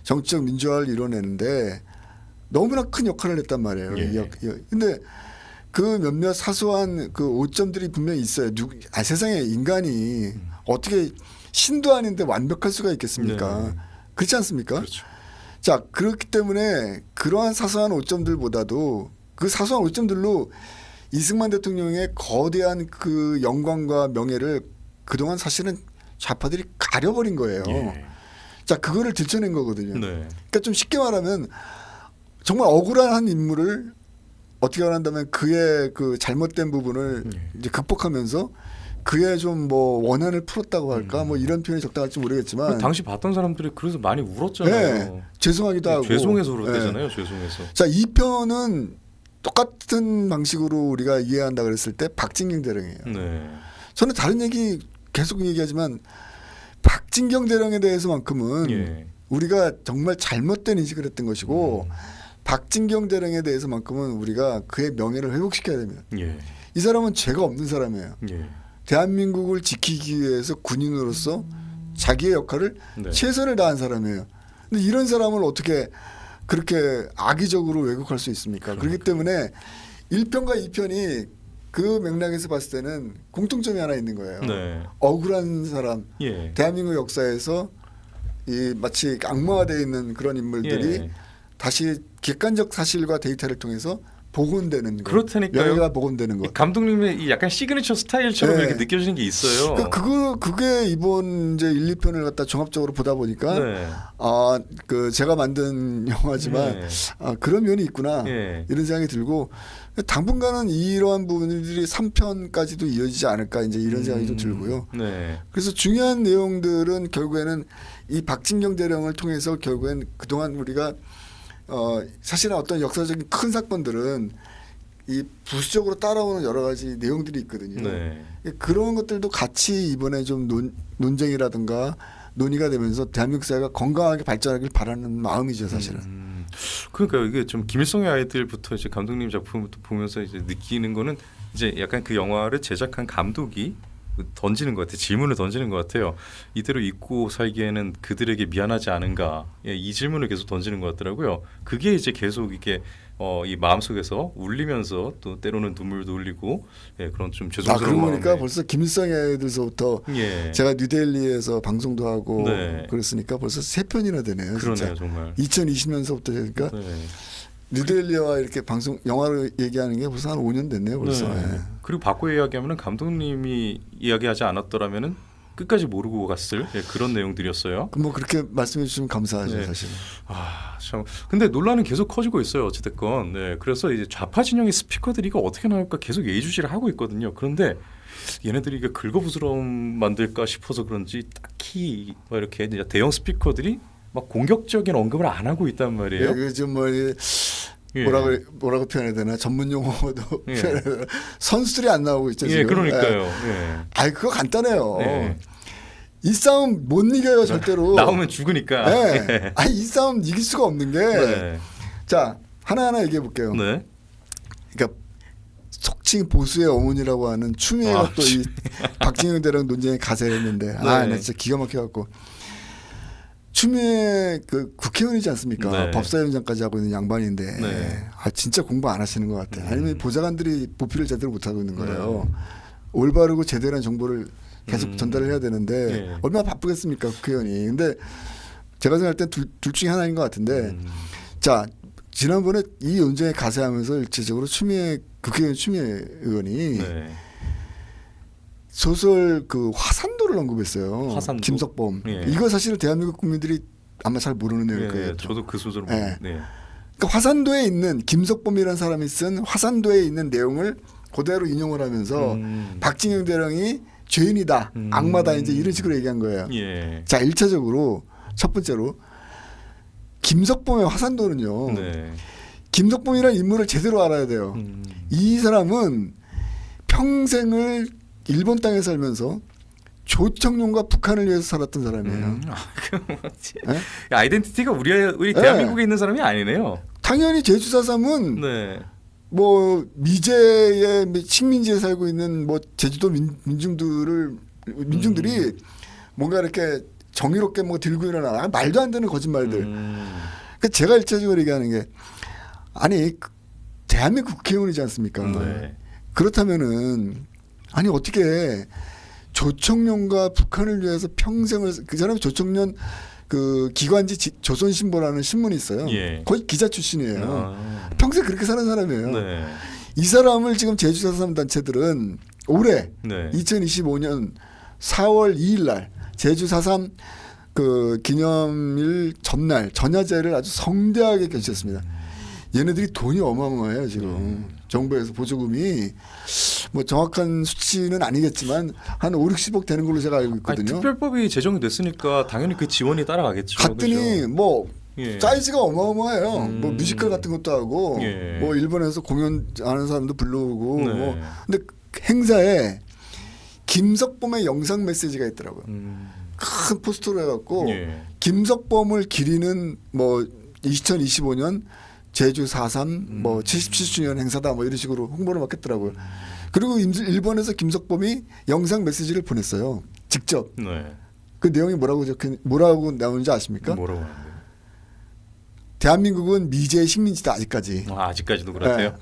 정치적 민주화를 이뤄내는데 너무나 큰 역할을 했단 말이에요. 예. 근데 그 몇몇 사소한 그 오점들이 분명히 있어요. 세상에 인간이 어떻게 신도 아닌데 완벽할 수가 있겠습니까? 네. 그렇지 않습니까? 그렇죠. 자, 그렇기 때문에 그러한 사소한 오점들보다도 그 사소한 오점들로 이승만 대통령의 거대한 그 영광과 명예를 그동안 사실은 좌파들이 가려버린 거예요. 예. 자, 그거를 들춰낸 거거든요. 네. 그러니까 좀 쉽게 말하면 정말 억울한 한 인물을 어떻게 말한다면 그의 그 잘못된 부분을 이제 극복하면서 그의 좀 뭐 원한을 풀었다고 할까 뭐 이런 표현이 적당할지 모르겠지만 당시 봤던 사람들이 그래서 많이 울었잖아요. 네, 죄송하기도 하고 죄송해서 그랬대잖아요. 죄송해서. 자, 이 편은 똑같은 방식으로 우리가 이해한다 그랬을 때 박진경 대령이에요. 네. 저는 다른 얘기 계속 얘기하지만 박진경 대령에 대해서만큼은 예. 우리가 정말 잘못된 인식을 했던 것이고 박진경 대령에 대해서만큼은 우리가 그의 명예를 회복시켜야 됩니다. 예. 이 사람은 죄가 없는 사람이에요. 예. 대한민국을 지키기 위해서 군인으로서 자기의 역할을 네. 최선을 다한 사람이에요. 근데 이런 사람을 어떻게 그렇게 악의적으로 왜곡할 수 있습니까? 그렇기 때문에 1편과 2편이 그 맥락에서 봤을 때는 공통점이 하나 있는 거예요. 네. 억울한 사람, 예. 대한민국 역사에서 이 마치 악마화되어 있는 그런 인물들이 예. 다시 객관적 사실과 데이터를 통해서 복원되는 거. 그렇다니까요. 명예가 복원되는 이 것. 감독님의 이 약간 시그니처 스타일처럼 네. 이렇게 느껴지는 게 있어요. 그게 이번 이제 1, 2편을 갖다 종합적으로 보다 보니까 네. 아, 그 제가 만든 영화지만 네. 아, 그런 면이 있구나. 예. 이런 생각이 들고 당분간은 이러한 부분들이 3편까지도 이어지지 않을까 이제 이런 생각이 좀 들고요. 네. 그래서 중요한 내용들은 결국에는 이 박진경 대령을 통해서 결국엔 그동안 우리가 사실은 어떤 역사적인 큰 사건들은 이 부수적으로 따라오는 여러 가지 내용들이 있거든요. 네. 그런 것들도 같이 이번에 좀 논쟁이라든가 논의가 되면서 대한민국 사회가 건강하게 발전하길 바라는 마음이죠, 사실은. 그러니까 이게 좀 김일성의 아이들부터 이제 감독님 작품부터 보면서 이제 느끼는 거는 이제 약간 그 영화를 제작한 감독이 던지는 것 같아요. 질문을 던지는 것 같아요. 이대로 잊고 살기에는 그들에게 미안하지 않은가? 예, 이 질문을 계속 던지는 것 같더라고요. 그게 이제 계속 이게 이 마음속에서 울리면서 또 때로는 눈물도 흘리고 예, 그런 좀 죄송스러운 그러고 보니까 마음에. 벌써 김일성의 아이들서부터 예. 제가 뉴델리에서 방송도 하고 네. 그랬으니까 벌써 3편이나 되네요. 그러네요, 진짜. 정말. 2020년서부터 되니까 네. 뉴델리와 이렇게 방송 영화로 얘기하는 게 벌써 한 5년 됐네요. 벌써. 네. 예. 그리고 바꿔 이야기하면은 감독님이 이야기하지 않았더라면은 끝까지 모르고 갔을 그런 내용들이었어요. 뭐 그렇게 말씀해 주시면 감사하죠, 네. 사실. 아, 참. 근데 논란은 계속 커지고 있어요. 어찌됐건. 네. 그래서 이제 좌파 진영의 스피커들이 이거 어떻게 나올까 계속 예의주시를 하고 있거든요. 그런데 얘네들이 이게 긁어부스럼 만들까 싶어서 그런지 딱히 막 이렇게 이제 대형 스피커들이 막 공격적인 언급을 안 하고 있단 말이에요. 요즘 뭐 예. 뭐라고 표현해야 되나 전문 용어도 예. 표현해야 되나 선수들이 안 나오고 있죠 지금. 예, 그러니까요. 예. 예. 아이 그거 간단해요. 예. 이 싸움 못 이겨요 절대로. 나오면 죽으니까. 네. 아니 이 싸움 이길 수가 없는 게. 네. 자 하나하나 얘기해 볼게요. 네. 그러니까 속칭 보수의 어머니라고 하는 추미애가 또 이 박진영 대령 논쟁에 가세를 했는데 나 진짜 기가 막혀갖고 추미애 그 국회의원이지 않습니까? 네. 법사위원장까지 하고 있는 양반인데 네. 아 진짜 공부 안 하시는 것 같아. 아니면 보좌관들이 보필을 제대로 못 하고 있는 거예요. 올바르고 제대로한 정보를 계속 전달을 해야 되는데 네. 얼마나 바쁘겠습니까 국회의원이. 근데 제가 생각할 땐 둘 중에 하나인 것 같은데 자 지난번에 이 논쟁에 가세하면서 일체적으로 국회의원 추미애 의원이 네. 소설 그 화산도를 언급했어요. 화산도? 김석범. 예. 이거 사실 대한민국 국민들이 아마 잘 모르는 내용일 거예요. 네, 저도 그 소설을 네. 네. 그러니까 화산도에 있는 김석범이라는 사람이 쓴 화산도에 있는 내용을 그대로 인용을 하면서 박진영 대령이 죄인이다, 악마다 이제 이런 식으로 얘기한 거예요. 예. 자, 1차적으로 첫 번째로 김석범의 화산도는요. 네. 김석범이라는 인물을 제대로 알아야 돼요. 이 사람은 평생을 일본 땅에 살면서 조청룡과 북한을 위해서 살았던 사람이에요. 네? 아이덴티티가 우리 대한민국에 있는 사람이 아니네요. 당연히 제주 4.3은 네. 뭐 미제의 식민지에 살고 있는 뭐 제주도 민중들이 뭔가 이렇게 정의롭게 뭐 들고 일어나 말도 안 되는 거짓말들. 그러니까 제가 일차적으로 얘기하는 게 아니 대한민국 국회의원이지 않습니까? 네. 그렇다면은 아니 어떻게 조청룡과 북한을 위해서 평생을 그 사람이 조청룡 그 기관지 조선신보라는 신문이 있어요. 예. 거의 기자 출신이에요. 평생 그렇게 사는 사람이에요. 네. 이 사람을 지금 제주 4.3 단체들은 올해 네. 2025년 4월 2일 날 제주 4.3 그 기념일 전날 전야제를 아주 성대하게 개최했습니다. 얘네들이 돈이 어마어마해요 지금. 정부에서 보조금이 뭐 정확한 수치는 아니겠지만 한 5, 60억 되는 걸로 제가 알고 있거든요. 아니, 특별법이 제정이 됐으니까 당연히 그 지원이 따라가겠죠. 갔더니 그렇죠? 뭐 예. 사이즈가 어마어마해요. 뭐 뮤지컬 같은 것도 하고 예. 뭐 일본에서 공연하는 사람도 불러오고 네. 뭐 근데 행사에 김석범의 영상 메시지가 있더라고요. 큰 포스터로 해갖고 예. 김석범을 기리는 뭐 2025년 제주 4.3 뭐 77주년 행사다 뭐 이런 식으로 홍보를 맡겼더라고요. 그리고 일본에서 김석범이 영상 메시지를 보냈어요. 직접. 네. 그 내용이 뭐라고 나오는지 아십니까? 뭐라고 하는데요? 대한민국은 미제의 식민지다 아직까지. 아직까지도 그렇대요.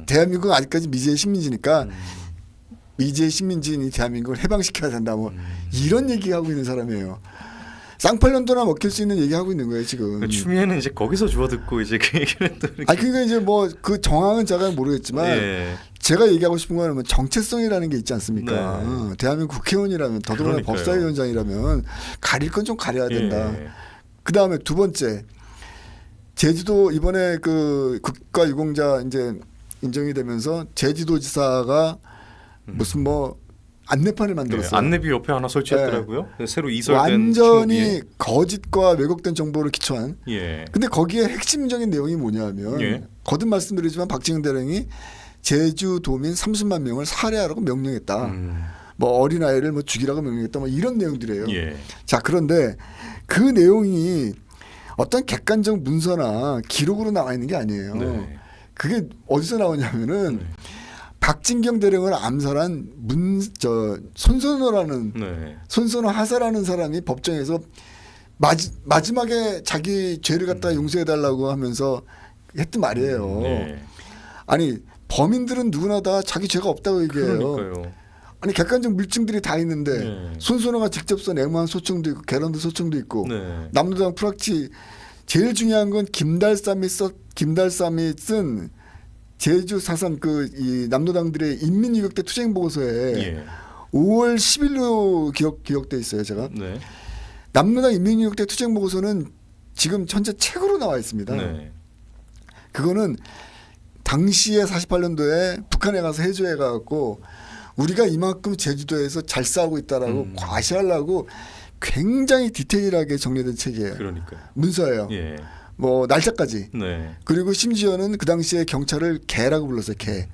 대한민국은 아직까지 미제의 식민지니까 미제의 식민지인 대한민국을 해방시켜야 된다. 뭐 이런 얘기하고 있는 사람이에요. 쌍팔년도나 먹힐 수 있는 얘기하고 있는 거예요 지금. 그 추미애는 이제 거기서 주워듣고 이제 그 얘기를 또. 아 그러니까 이제 뭐 그 정황은 제가 모르겠지만 예. 제가 얘기하고 싶은 거는 정체성이라는 게 있지 않습니까? 네. 대한민국 국회의원이라면 더더구나 그러니까요. 법사위원장이라면 가릴 건 좀 가려야 된다. 예. 그 다음에 두 번째 제주도 이번에 그 국가유공자 이제 인정이 되면서 제주도지사가 무슨 뭐 안내판을 만들었어요. 네, 안내비 옆에 하나 설치했더라고요. 새로 이설된 완전히 추억이. 거짓과 왜곡된 정보를 기초한. 예. 근데 거기에 핵심적인 내용이 뭐냐면 예. 거듭 말씀드리지만 박진영 대령이 제주도민 30만 명을 살해하라고 명령했다. 뭐 어린아이를 뭐 죽이라고 명령했다. 뭐 이런 내용들이에요. 예. 자 그런데 그 내용이 어떤 객관적 문서나 기록으로 나와 있는 게 아니에요. 네. 그게 어디서 나오냐면은 박진경 대령을 암살한 손선호라는 네. 손선호 하사라는 사람이 법정에서 마지막에 자기 죄를 갖다 용서해달라고 하면서 했던 말이에요. 네. 아니 범인들은 누구나 다 자기 죄가 없다고 얘기해요. 그러니까요. 아니 객관적 물증들이 다 있는데 네. 손선호가 직접 쓴 애무한 소총도 있고 개런드 소총도 있고 네. 남로당 프락치 제일 중요한 건 김달삼이 쓴 제주 4.3 그 이 남로당들의 인민유격대 투쟁 보고서에 예. 5월 10일로 기억돼 있어요. 제가 네. 남로당 인민유격대 투쟁 보고서는 지금 현재 책으로 나와 있습니다. 네. 그거는 당시에 48년도에 북한에 가서 해조해 가고 우리가 이만큼 제주도에서 잘 싸우고 있다라고 과시하려고 굉장히 디테일하게 정리된 책이에요. 그러니까요. 문서예요. 예. 뭐 날짜까지. 네. 그리고 심지어는 그 당시에 경찰을 개라고 불렀어요. 개.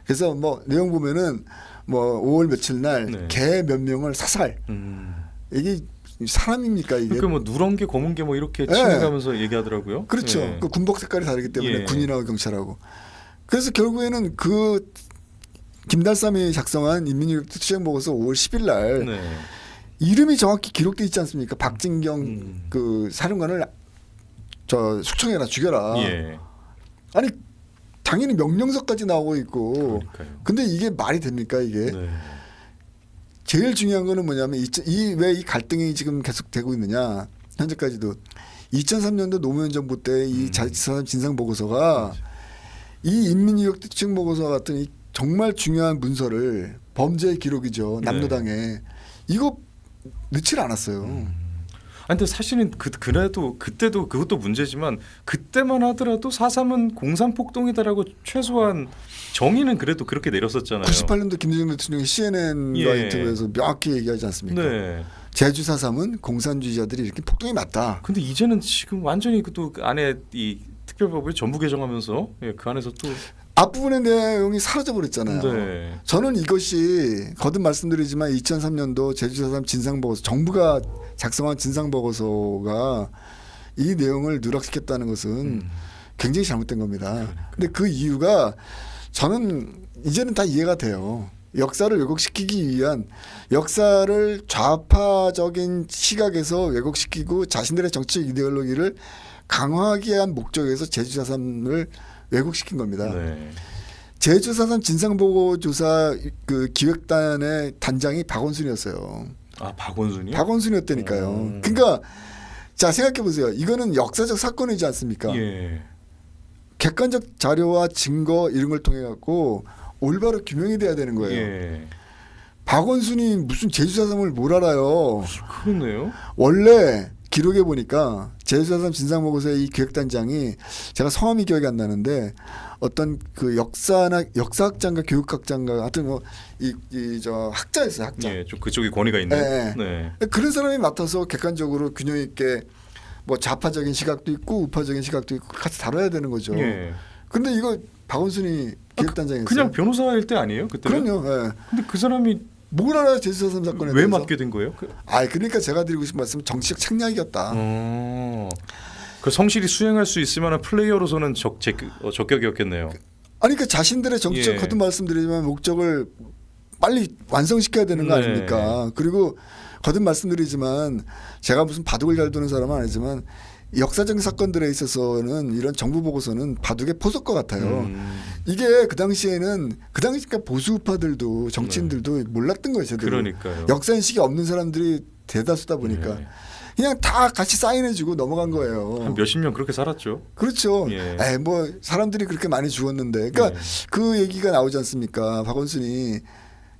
그래서 뭐 내용 보면은 뭐 5월 며칠 날 네. 개 몇 명을 사살. 이게 사람입니까 이게? 그러니까 뭐 누런 게 검은 게 뭐 이렇게 칭해가면서 얘기하더라고요. 그렇죠. 예. 그 군복 색깔이 다르기 때문에 예. 군인하고 경찰하고. 그래서 결국에는 그 김달삼이 작성한 인민유격대 투쟁 보고서 5월 10일 날 네. 이름이 정확히 기록돼 있지 않습니까? 박진경 그 사령관을 저 숙청해라 죽여라. 예. 아니 당연히 명령서까지 나오고 있고. 그러니까요. 근데 이게 말이 됩니까 이게? 네. 제일 중요한 거는 뭐냐면 왜 이 갈등이 지금 계속되고 있느냐. 현재까지도 2003년도 노무현 정부 때 이 자치사람 진상 보고서가 이 인민유격대 투쟁 보고서 같은 이 정말 중요한 문서를 범죄의 기록이죠. 남로당에 이거 넣질 않았어요. 근데 사실은 그래도 그때도 그것도 문제지만 그때만 하더라도 4.3은 공산폭동이다라고 최소한 정의는 그래도 그렇게 내렸었잖아요. 98년도 김대중 대통령이 CNN과 예. 인터뷰에서 명확히 얘기하지 않습니까? 네. 제주 4.3은 공산주의자들이 이렇게 폭동이 맞다. 근데 이제는 지금 완전히 또 안에 이 특별법을 전부 개정하면서 그 안에서 또 앞부분의 내용이 사라져 버렸잖아요. 네. 저는 이것이 거듭 말씀드리지만 2003년도 제주 4.3 진상보고서 정부가 작성한 진상보고서가 이 내용을 누락시켰다는 것은 굉장히 잘못된 겁니다. 근데 그 이유가 저는 이제는 다 이해가 돼요. 역사를 왜곡시키기 위한 역사를 좌파적인 시각에서 왜곡시키고 자신들의 정치적 이데올로기를 강화하기 위한 목적에서 제주 4.3을 왜곡시킨 겁니다. 네. 제주 4.3 진상보고조사 그 기획단의 단장이 박원순이었어요. 아 박원순이? 박원순이었다니까요. 그러니까 자 생각해 보세요. 이거는 역사적 사건이지 않습니까? 예. 객관적 자료와 증거 이런 걸 통해 갖고 올바로 규명이 돼야 되는 거예요. 예. 박원순이 무슨 제주 4.3을 뭘 알아요? 그렇네요. 원래 기록에 보니까 제주 4.3 진상보고서의 이 기획단장이 제가 성함이 기억이 안 나는데 어떤 그 역사학자인가 교육학자인가 하여튼 뭐 이 저 학자였어요. 학자. 예, 좀 그쪽에 권위가 있네. 네. 네. 그런 사람이 맡아서 객관적으로 균형 있게 뭐 좌파적인 시각도 있고 우파적인 시각도 있고 같이 다뤄야 되는 거죠. 예. 근데 이거 박원순이 기획단장이었어요. 그냥 변호사일 때 아니에요? 그때는? 그럼요. 예. 근데 그 사람이 뭘 알아요 제주 4.3 사건에 왜 대해서? 맡게 된 거예요? 그러니까 제가 드리고 싶은 말씀은 정치적 책략이었다. 그 성실히 수행할 수 있을 만한 플레이어로서는 적격이었겠네요. 그러니까 자신들의 정치적 예. 거듭 말씀드리지만 목적을 빨리 완성시켜야 되는 거 네. 아닙니까? 그리고 거듭 말씀드리지만 제가 무슨 바둑을 잘 두는 사람은 아니지만 역사적인 사건들에 있어서는 이런 정부 보고서는 바둑의 포석과 같아요. 이게 그 당시에는 그 당시 그러니까 보수파들도 정치인들도 몰랐던 거예요. 제대로. 그러니까요. 역사 인식이 없는 사람들이 대다수다 보니까 네. 그냥 다 같이 사인해주고 넘어간 거예요. 한 몇십 년 그렇게 살았죠. 그렇죠. 예. 뭐 사람들이 그렇게 많이 죽었는데, 그러니까 예. 그 얘기가 나오지 않습니까? 박원순이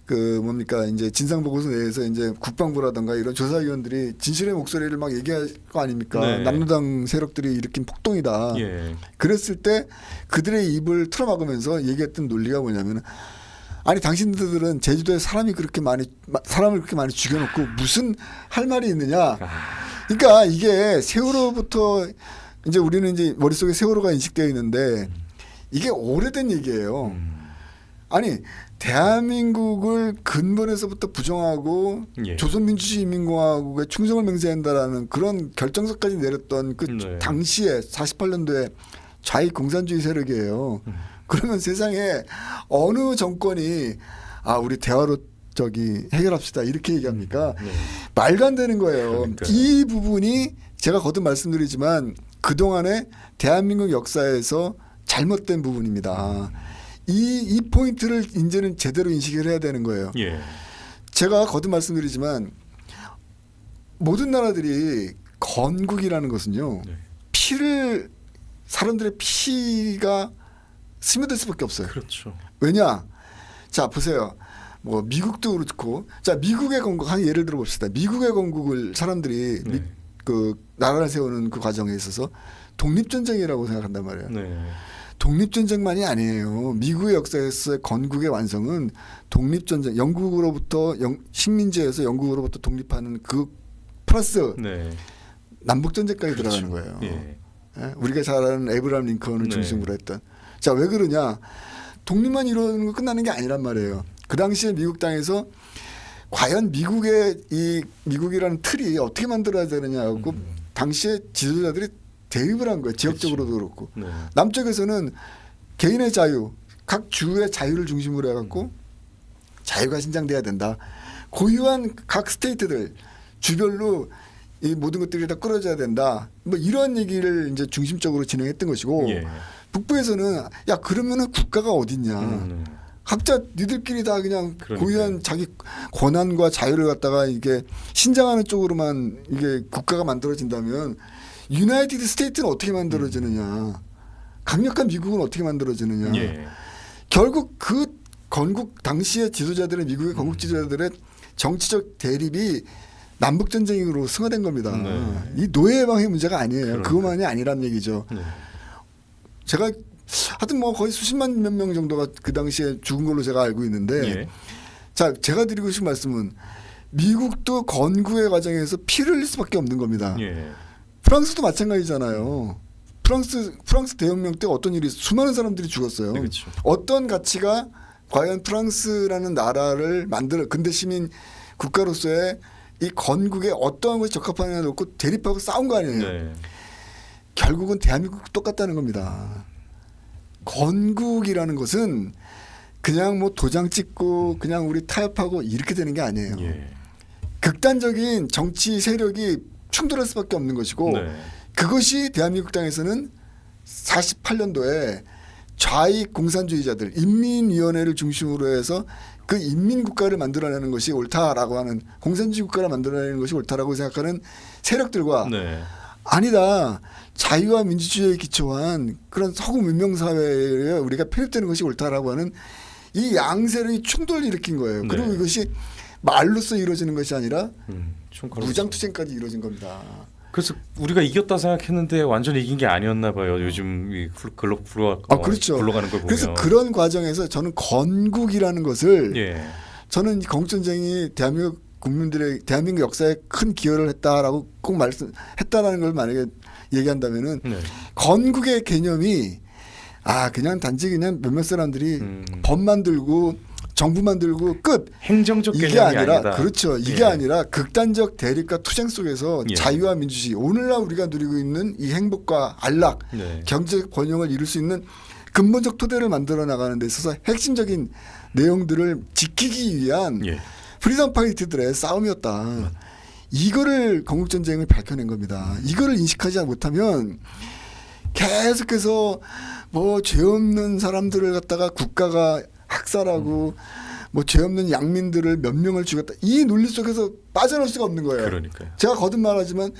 그 뭡니까 이제 진상 보고서 내에서 이제 국방부라든가 이런 조사위원들이 진실의 목소리를 막 얘기할 거 아닙니까? 네. 남로당 세력들이 일으킨 폭동이다. 예. 그랬을 때 그들의 입을 틀어막으면서 얘기했던 논리가 뭐냐면. 아니 당신들은 제주도에 사람을 그렇게 많이 죽여놓고 무슨 할 말이 있느냐. 그러니까 이게 세월호부터 이제 우리는 이제 머릿속에 세월호가 인식되어 있는데 이게 오래된 얘기예요. 아니 대한민국을 근본에서부터 부정하고 예. 조선민주주의인민공화국에 충성을 맹세한다라는 그런 결정서까지 내렸던 그 네. 당시에 48년도에 좌익 공산주의 세력이에요. 그러면 세상에 어느 정권이 우리 대화로 해결합시다 이렇게 얘기합니까? 네. 말도 안 되는 거예요. 그러니까요. 이 부분이 제가 거듭 말씀드리지만 그동안의 대한민국 역사에서 잘못된 부분입니다. 이 포인트를 이제는 제대로 인식을 해야 되는 거예요. 예. 제가 거듭 말씀드리지만 모든 나라들이 건국이라는 것은요. 네. 사람들의 피가 스며들 수밖에 없어요. 그렇죠. 왜냐? 자 보세요. 뭐 미국도 그렇고, 자 미국의 건국 한 예를 들어 봅시다. 미국의 건국을 사람들이 네. 그 나라를 세우는 그 과정에 있어서 독립전쟁이라고 생각한단 말이에요. 네. 독립전쟁만이 아니에요. 미국의 역사에서의 건국의 완성은 독립전쟁, 식민지에서 영국으로부터 독립하는 그 플러스 네. 남북전쟁까지 그렇죠. 들어가는 거예요. 예. 예? 우리가 잘 아는 에브라함 링컨을 네. 중심으로 했던. 자, 왜 그러냐? 독립만 이루는 거 끝나는 게 아니란 말이에요. 그 당시에 미국 땅에서 과연 미국이라는 틀이 어떻게 만들어야 되느냐고 당시에 지도자들이 대립을 한 거예요. 지역적으로도 그렇고. 네. 남쪽에서는 개인의 자유, 각 주의 자유를 중심으로 해갖고 자유가 신장돼야 된다. 고유한 각 스테이트들 주별로 이 모든 것들이 다 끌어져야 된다. 뭐 이런 얘기를 이제 중심적으로 진행했던 것이고 예. 북부에서는 야 그러면은 국가가 어딨냐. 각자 니들끼리 다 그냥 그러니까요. 고유한 자기 권한과 자유를 갖다가 이게 신장하는 쪽으로만 이게 국가가 만들어진다면 유나이티드 스테이트는 어떻게 만들어지느냐. 강력한 미국은 어떻게 만들어지느냐. 예. 결국 그 건국 당시의 지도자들의 미국의 건국 지도자들의 정치적 대립이 남북 전쟁으로 승화된 겁니다. 네. 이 노예 해방의 문제가 아니에요. 그러니까. 그것만이 아니란 얘기죠. 네. 제가 하여튼 뭐 거의 수십만 몇 명 정도가 그 당시에 죽은 걸로 제가 알고 있는데 예. 자 제가 드리고 싶은 말씀은 미국도 건국의 과정에서 피를 흘릴 수밖에 없는 겁니다. 예. 프랑스도 마찬가지잖아요. 프랑스 대혁명 때 어떤 일이 수많은 사람들이 죽었어요. 네, 그렇죠. 어떤 가치가 과연 프랑스라는 나라를 만들어 근대 시민 국가로서의 이 건국에 어떠한 것이 적합하냐 놓고 대립하고 싸운 거 아니에요. 네. 결국은 대한민국 똑같다는 겁니다. 건국이라는 것은 그냥 뭐 도장 찍고 그냥 우리 타협하고 이렇게 되는 게 아니에요. 예. 극단적인 정치 세력이 충돌할 수밖에 없는 것이고 네. 그것이 대한민국 땅에서는 48년도에 좌익 공산주의자들 인민위원회를 중심으로 해서 그 인민국가를 만들어내는 것이 옳다라고 하는 공산주의 국가를 만들어내는 것이 옳다라고 생각하는 세력들과 네. 아니다. 자유와 민주주의에 기초한 그런 서구 문명사회에 우리가 편입되는 것이 옳다라고 하는 이 양세력이 충돌을 일으킨 거예요. 네. 그리고 이것이 말로써 이루어지는 것이 아니라 총칼로 무장투쟁까지 이루어진 겁니다. 그래서 우리가 이겼다 생각했는데 완전히 이긴 게 아니었나 봐요. 요즘 이 그렇죠. 굴러가는 걸 보면. 그래서 그런 과정에서 저는 건국이라는 것을 예. 저는 건국전쟁이 대한민국 국민들의 대한민국 역사에 큰 기여를 했다라고 꼭 말씀했다라는 걸 만약에 얘기한다면은 네. 건국의 개념이 그냥 단지 그냥 몇몇 사람들이 법 만들고 정부 만들고 끝 행정적 이게 개념이 아니라 아니다. 그렇죠. 이게 예. 아니라 극단적 대립과 투쟁 속에서 예. 자유와 민주주의 오늘날 우리가 누리고 있는 이 행복과 안락 네. 경제적 번영을 이룰 수 있는 근본적 토대를 만들어 나가는 데 있어서 핵심적인 내용들을 지키기 위한 예. 프리덤 파이트들의 싸움이었다. 이거를 건국전쟁을 밝혀낸 겁니다. 이거를 인식하지 못하면 계속해서 뭐 죄 없는 사람들을 갖다가 국가가 학살하고 뭐 죄 없는 양민들을 몇 명을 죽였다. 이 논리 속에서 빠져나올 수가 없는 거예요. 그러니까요. 제가 거듭 말하지만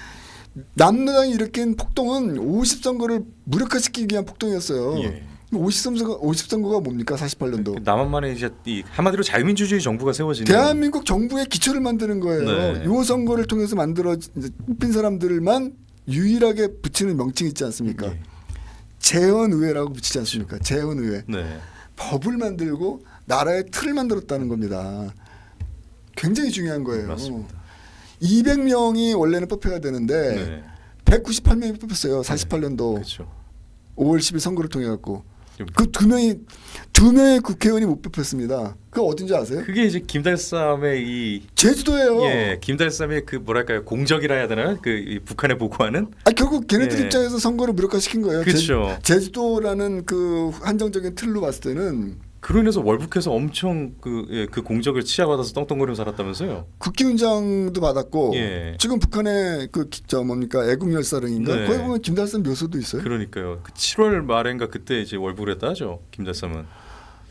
남노당이 일으킨 폭동은 50선거를 무력화시키기 위한 폭동이었어요. 예. 50선거가 뭡니까? 48년도. 남한만에 이제 이 한마디로 자유민주주의 정부가 세워지는. 대한민국 정부의 기초를 만드는 거예요. 네. 요 선거를 통해서 만들어 이제 뽑힌 사람들만 유일하게 붙이는 명칭이 있지 않습니까? 예. 재헌의회라고 붙이지 않습니까? 재헌의회. 네. 법을 만들고 나라의 틀을 만들었다는 겁니다. 굉장히 중요한 거예요. 맞습니다. 200명이 원래는 뽑혀야 되는데 네. 198명이 뽑혔어요. 48년도 그렇죠. 5월 10일 선거를 통해 갖고 그 두 명의 국회의원이 못 뽑혔습니다. 그거 어딘지 아세요? 그게 이제 김달삼의 이 제주도예요. 예, 김달삼의 그 뭐랄까요 공적이라 해야 되나 이 북한에 보고하는. 결국 걔네들 예. 입장에서 선거를 무력화시킨 거예요. 그렇죠. 제주도라는 그 한정적인 틀로 봤을 때는 그로 인해서 월북해서 엄청 그 공적을 치하받아서 떵떵거리며 살았다면서요? 국기훈장도 받았고 예. 지금 북한의 뭡니까 애국열사령인가 네. 거기 보면 김달삼 묘소도 있어요. 그러니까요. 그 7월 말인가 그때 이제 월북을 했다 하죠. 김달삼은.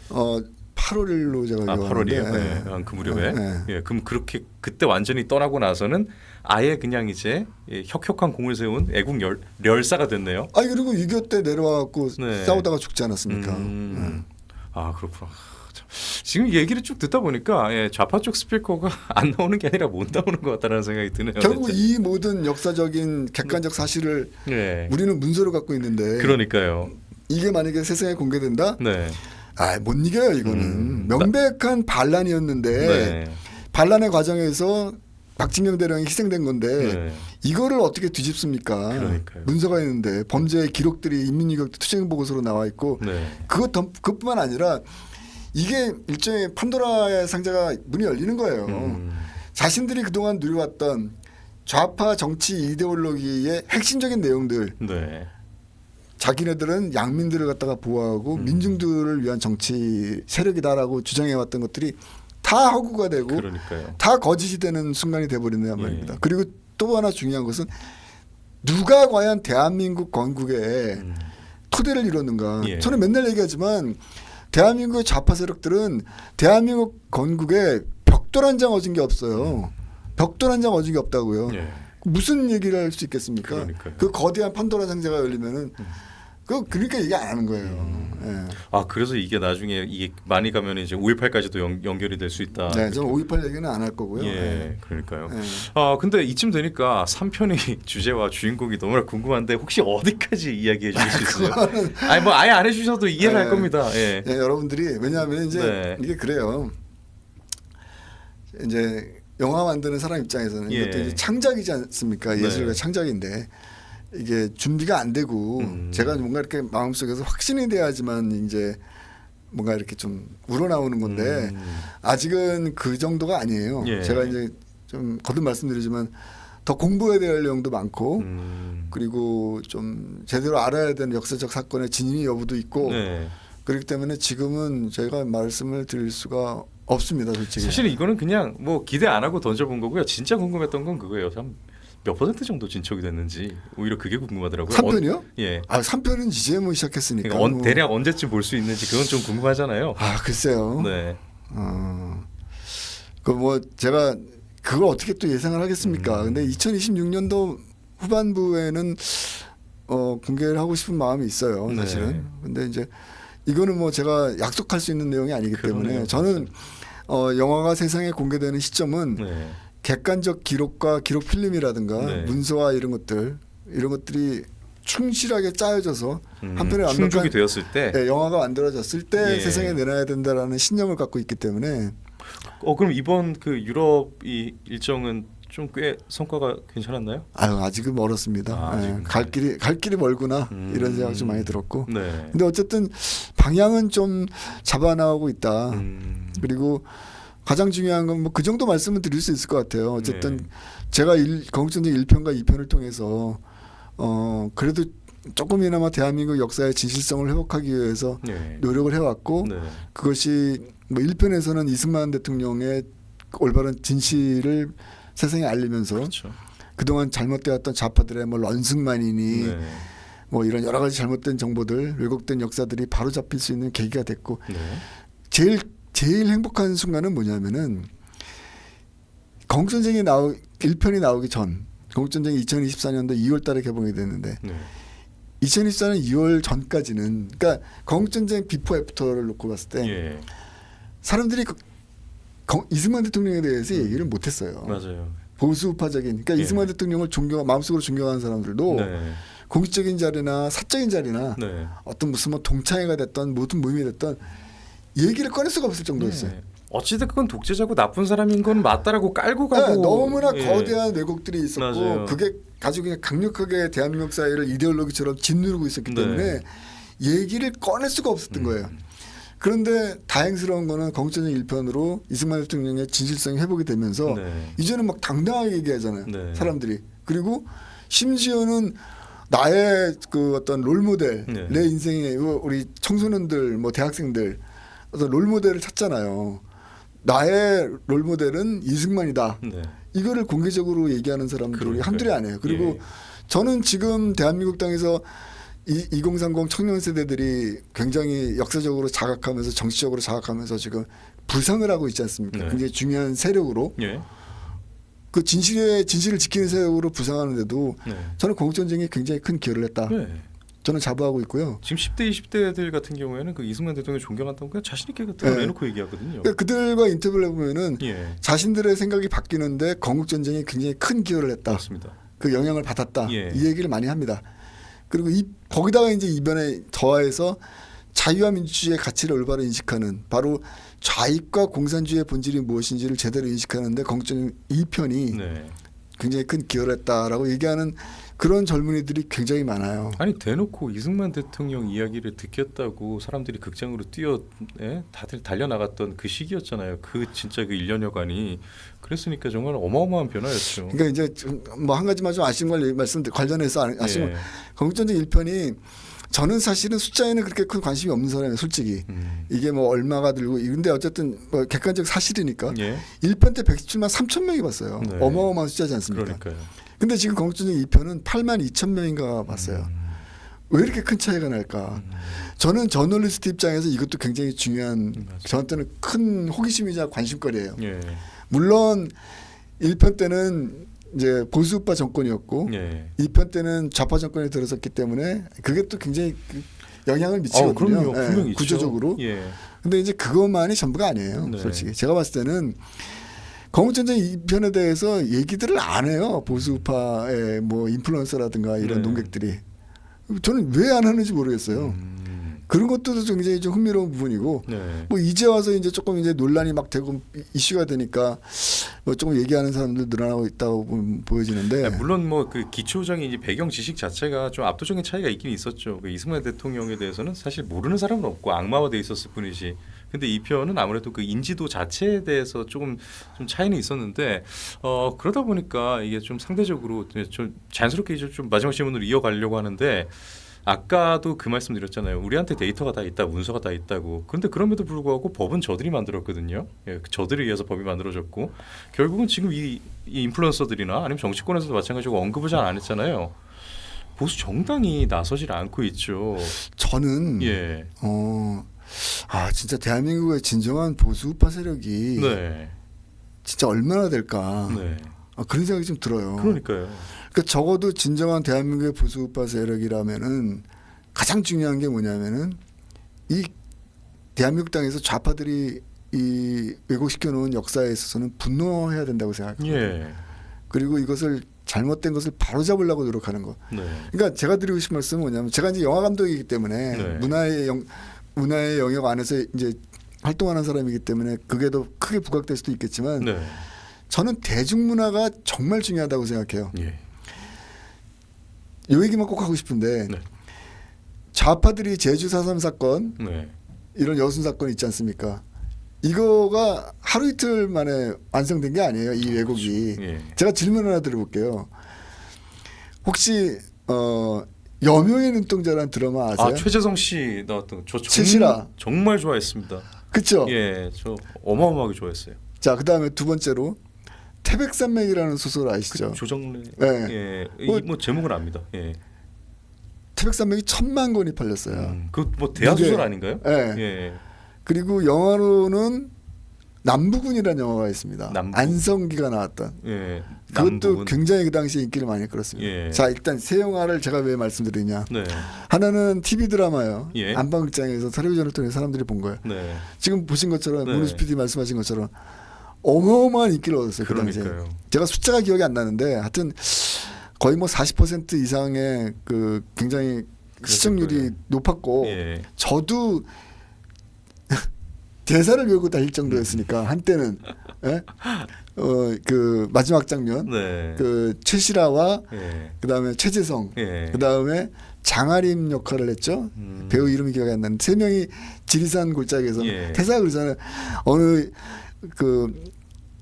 8월 1일로 제가 8월이에요. 네. 그 무렵에. 예, 그럼 그렇게 그때 완전히 떠나고 나서는 아예 그냥 이제 혁혁한 공을 세운 애국 렬사가 됐네요. 그리고 6.25 때 내려와갖고 네. 싸우다가 죽지 않았습니까? 아 그렇구나. 지금 얘기를 쭉 듣다 보니까 좌파 쪽 스피커가 안 나오는 게 아니라 못 나오는 것 같다는 생각이 드네요. 결국 진짜. 이 모든 역사적인 객관적 사실을 네. 우리는 문서로 갖고 있는데 그러니까요. 이게 만약에 세상에 공개된다? 네. 못 이겨요 이거는. 명백한 반란이었는데 네. 반란의 과정에서 박진영 대령이 희생된 건데 네. 이거를 어떻게 뒤집습니까? 그러니까요. 문서가 있는데 범죄의 기록들이 인민유격 투쟁 보고서로 나와 있고 네. 그것뿐만 아니라 이게 일종의 판도라의 상자가 문이 열리는 거예요. 자신들이 그동안 누려왔던 좌파 정치 이데올로기의 핵심적인 내용들 네. 자기네들은 양민들을 갖다가 보호하고 민중들을 위한 정치 세력이다라고 주장해왔던 것들이 다 허구가 되고 그러니까요. 다 거짓이 되는 순간이 돼버리는 말입니다. 예. 그리고 또 하나 중요한 것은 누가 과연 대한민국 건국에 토대를 이뤘는가. 예. 저는 맨날 얘기하지만 대한민국의 좌파 세력들은 대한민국 건국에 벽돌 한 장 얻은 게 없어요. 벽돌 한 장 얻은 게 없다고요. 예. 무슨 얘기를 할 수 있겠습니까? 그러니까요. 그 거대한 판도라 상자가 열리면은 그러니까 얘기 안 하는 거예요. 예. 아 그래서 이게 나중에 이게 많이 가면 이제 5.18까지도 연결이 될 수 있다. 네, 저는 5.18 얘기는 안 할 거고요. 예, 예. 그러니까요. 예. 아 근데 이쯤 되니까 3편의 주제와 주인공이 너무나 궁금한데 혹시 어디까지 이야기해 주실 수 있어요? 아니 뭐 아예 안 해주셔도 이해를 할 겁니다. 예. 예, 여러분들이 왜냐하면 이제 네. 이게 그래요. 이제 영화 만드는 사람 입장에서는 예. 이것도 이제 창작이지 않습니까? 네. 예술가 창작인데 이게 준비가 안 되고 제가 뭔가 이렇게 마음속에서 확신이 돼야지만 이제 뭔가 이렇게 좀 우러나오는 건데 아직은 그 정도가 아니에요. 예. 제가 이제 좀 거듭 말씀드리지만 더 공부해야 될 내용도 많고 그리고 좀 제대로 알아야 되는 역사적 사건의 진위 여부도 있고 네. 그렇기 때문에 지금은 제가 말씀을 드릴 수가 없습니다, 솔직히. 사실 이거는 그냥 뭐 기대 안 하고 던져본 거고요. 진짜 궁금했던 건 그거예요. 참 몇 퍼센트 정도 진척이 됐는지 오히려 그게 궁금하더라고요. 3편이요? 예. 아, 3편은 이제 뭐 시작했으니까. 그러니까 대략 언제쯤 볼 수 있는지 그건 좀 궁금하잖아요. 아, 글쎄요. 네. 그 뭐 제가 그걸 어떻게 또 예상을 하겠습니까? 근데 2026년도 후반부에는 공개를 하고 싶은 마음이 있어요, 사실은. 네. 근데 이제 이거는 뭐 제가 약속할 수 있는 내용이 아니기 때문에 그러네요, 저는 영화가 세상에 공개되는 시점은 네. 객관적 기록과 기록 필름이라든가 네. 문서와 이런 것들이 충실하게 짜여져서 한편의 충족이 완벽한 되었을 때. 네, 영화가 만들어졌을 때 예. 세상에 내놔야 된다라는 신념을 갖고 있기 때문에 그럼 이번 그 유럽 이 일정은 좀 꽤 성과가 괜찮았나요? 아직은 멀었습니다. 아직은 갈 길이 멀구나 이런 생각 좀 많이 들었고. 네. 근데 어쨌든 방향은 좀 잡아나가고 있다. 그리고 가장 중요한 건 뭐 그 정도 말씀은 드릴 수 있을 것 같아요. 어쨌든 네. 제가 건국전쟁 1편과 2편을 통해서 그래도 조금이나마 대한민국 역사의 진실성을 회복하기 위해서 네. 노력을 해왔고 네. 그것이 뭐 1편에서는 이승만 대통령의 올바른 진실을 세상에 알리면서 그렇죠. 그동안 잘못되었던 좌파들의 뭐 런승만이니 네. 뭐 이런 여러 가지 잘못된 정보들 왜곡된 역사들이 바로 잡힐 수 있는 계기가 됐고 네. 제일 행복한 순간은 뭐냐면은 건국전쟁이 1편이 나오기 전 건국전쟁이 2024년도 2월 달에 개봉이 됐는데 네. 2024년 2월 전까지는 그러니까 건국전쟁 비포 애프터를 놓고 봤을 때 예. 사람들이 이승만 대통령에 대해서 얘기를 못했어요. 맞아요. 보수파적인 그러니까 예. 이승만 대통령을 마음속으로 존경하는 사람들도 네. 공식적인 자리나 사적인 자리나 네. 어떤 무슨 뭐 동창회가 됐던 모든 모임이 됐던 얘기를 꺼낼 수가 없을 정도였어요. 네. 어찌됐든 그건 독재자고 나쁜 사람인 건 맞다라고 깔고 가고 네, 너무나 예. 거대한 왜곡들이 있었고 맞아요. 그게 아주 그냥 강력하게 대한민국 사회를 이데올로기처럼 짓누르고 있었기 네. 때문에 얘기를 꺼낼 수가 없었던 거예요. 그런데 다행스러운 거는 건국전쟁 1편으로 이승만 대통령의 진실성이 회복이 되면서 네. 이제는 막 당당하게 얘기하잖아요. 네. 사람들이. 그리고 심지어는 나의 그 어떤 롤모델 네. 내 인생에 우리 청소년들 뭐 대학생들 어떤 롤모델을 찾잖아요. 나의 롤모델은 이승만이다. 네. 이거를 공개적으로 얘기하는 사람들이 그러니까요. 한둘이 아니에요. 그리고 예. 저는 지금 대한민국 땅에서 2030 청년 세대들이 굉장히 역사적으로 자각하면서 정치적으로 자각하면서 지금 부상을 하고 있지 않습니까? 네. 굉장히 중요한 세력으로 예. 그 진실을 지키는 세력으로 부상하는데도 네. 저는 건국전쟁이 굉장히 큰 기여를 했다. 네. 저는 자부하고 있고요. 지금 10대 20대들 같은 경우에는 그 이승만 대통령 존경한다고 그냥 자신 있게 드러내놓고 얘기하거든요. 그러니까 그들과 인터뷰를 해보면은 예. 자신들의 생각이 바뀌는데 건국전쟁이 굉장히 큰 기여를 했다. 맞습니다. 그 영향을 받았다. 예. 이 얘기를 많이 합니다. 그리고 거기다가 이제 이번에 더해서 자유와 민주주의의 가치를 올바로 인식하는 바로 좌익과 공산주의의 본질이 무엇인지를 제대로 인식하는데 건국전쟁 2편이 네. 굉장히 큰 기여를 했다라고 얘기하는 그런 젊은이들이 굉장히 많아요. 아니 대놓고 이승만 대통령 이야기를 듣겠다고 사람들이 극장으로 다들 달려나갔던 그 시기였잖아요. 그 진짜 그 1년여간이 그랬으니까 정말 어마어마한 변화였죠. 그러니까 이제 뭐 한 가지만 좀 아쉬운 걸 말씀 관련해서 아쉬운 예. 건국전쟁 1편이 저는 사실은 숫자에는 그렇게 큰 관심이 없는 사람이에요, 솔직히. 이게 뭐 얼마가 들고 근데 어쨌든 뭐 객관적 사실이니까 예. 1편 때 117만 3천 명이 봤어요. 네. 어마어마한 숫자지 않습니까? 그러니까요. 근데 지금 건국전쟁 2편은 8만 2천 명인가 봤어요. 왜 이렇게 큰 차이가 날까? 저는 저널리스트 입장에서 이것도 굉장히 중요한 저한테는 큰 호기심이자 관심거리예요. 예. 물론 1편 때는 이제 보수파 정권이었고 예. 2편 때는 좌파 정권이 들어섰기 때문에 그게 또 굉장히 영향을 미치거든요. 그럼요. 분명히 있죠. 구조적으로. 예. 근데 이제 그것만이 전부가 아니에요. 네. 솔직히 제가 봤을 때는 건국전쟁 2편에 대해서 얘기들을 안 해요. 보수파의 뭐 인플루언서라든가 이런 네. 논객들이. 저는 왜 안 하는지 모르겠어요. 그런 것도 굉장히 좀 흥미로운 부분이고, 네. 뭐 이제 와서 이제 조금 이제 논란이 막 되고 이슈가 되니까 뭐 조금 얘기하는 사람들 늘어나고 있다고 보여지는데. 물론 뭐 그 기초적인 이제 배경 지식 자체가 좀 압도적인 차이가 있긴 있었죠. 그 이승만 대통령에 대해서는 사실 모르는 사람은 없고 악마화돼 있었을 뿐이지. 근데 이 편은 아무래도 그 인지도 자체에 대해서 조금 좀 차이는 있었는데 그러다 보니까 이게 좀 상대적으로 좀 자연스럽게 이제 좀 마지막 질문으로 이어가려고 하는데. 아까도 그 말씀 드렸잖아요. 우리한테 데이터가 다 있다, 문서가 다 있다고. 그런데 그럼에도 불구하고 법은 저들이 만들었거든요. 예, 저들에 의해서 법이 만들어졌고 결국은 지금 이 인플루언서들이나 아니면 정치권에서도 마찬가지고 언급을 잘 안 했잖아요. 보수 정당이 나서질 않고 있죠. 저는 예. 진짜 대한민국의 진정한 보수파 세력이 네. 진짜 얼마나 될까. 네. 그런 생각이 좀 들어요. 그러니까요. 그러니까 적어도 진정한 대한민국의 보수파 세력이라면은 가장 중요한 게 뭐냐면은 이 대한민국 땅에서 좌파들이 이 왜곡시켜 놓은 역사에 있어서는 분노해야 된다고 생각합니다. 예. 그리고 이것을 잘못된 것을 바로잡으려고 노력하는 것. 네. 그러니까 제가 드리고 싶은 말씀은 뭐냐면 제가 이제 영화 감독이기 때문에 네. 문화의 영역 안에서 이제 활동하는 사람이기 때문에 그게 더 크게 부각될 수도 있겠지만 네. 저는 대중문화가 정말 중요하다고 생각해요. 예. 이 얘기만 꼭 하고 싶은데 네. 좌파들이 제주 4.3 사건 네. 이런 여순 사건 있지 않습니까? 이거가 하루 이틀 만에 완성된 게 아니에요. 이 왜곡이. 예. 제가 질문 하나 드려볼게요. 혹시 여명의 눈동자라는 드라마 아세요? 최재성 씨 나왔던 저 최시라. 정말 좋아했습니다. 그렇죠. 예, 저 어마어마하게 좋아했어요. 자, 그다음에 두 번째로 태백산맥이라는 소설 아시죠? 조정래. 네. 예. 뭐 제목은 압니다. 예. 태백산맥이 1,000만 권이 팔렸어요. 그 뭐 대하 소설 이게- 아닌가요? 예. 예. 그리고 영화로는 남부군이라는 영화가 있습니다. 남부. 안성기가 나왔던. 예. 그것도 남부분. 굉장히 그 당시에 인기를 많이 끌었습니다. 예. 자, 일단 세 영화를 제가 왜 말씀드리냐. 네. 하나는 TV 드라마예요. 예. 안방극장에서 텔레비전을 통해 사람들이 본 거예요. 네. 지금 보신 것처럼 네. 문우수 PD 말씀하신 것처럼 어마어마한 인기를 얻었어요. 그 당시에. 그러니까요. 제가 숫자가 기억이 안 나는데 하여튼 거의 뭐 40% 이상의 그 굉장히 시청률이 거예요. 높았고 예. 저도 대사를 외우고 다닐 정도였으니까 한때는 예? 그 마지막 장면 네. 그 최시라와 예. 그다음에 최재성 예. 그다음에 장아림 역할을 했죠. 배우 이름이 기억이 안 나는데 세 명이 지리산 골짜기에서 예. 대사가 그러잖아요. 어느 그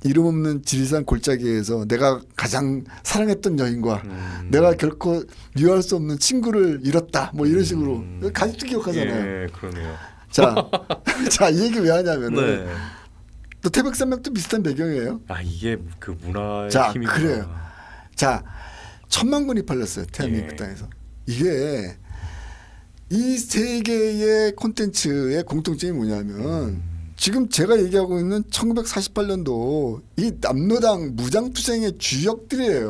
이름 없는 지리산 골짜기에서 내가 가장 사랑했던 여인과 내가 결코 미워할 수 없는 친구를 잃었다. 뭐 이런 식으로 아직도 기억하잖아요. 예, 그러네요. 자, 이 얘기 왜 하냐면은 네. 또 태백산맥도 비슷한 배경이에요. 이게 그 문화의 자, 힘이 그래요. 자, 1,000만 권이 팔렸어요. 대한민국 예. 땅에서. 이게 이 세 개의 콘텐츠의 공통점이 뭐냐면 지금 제가 얘기하고 있는 1948년도 이 남로당 무장투쟁의 주역들이에요.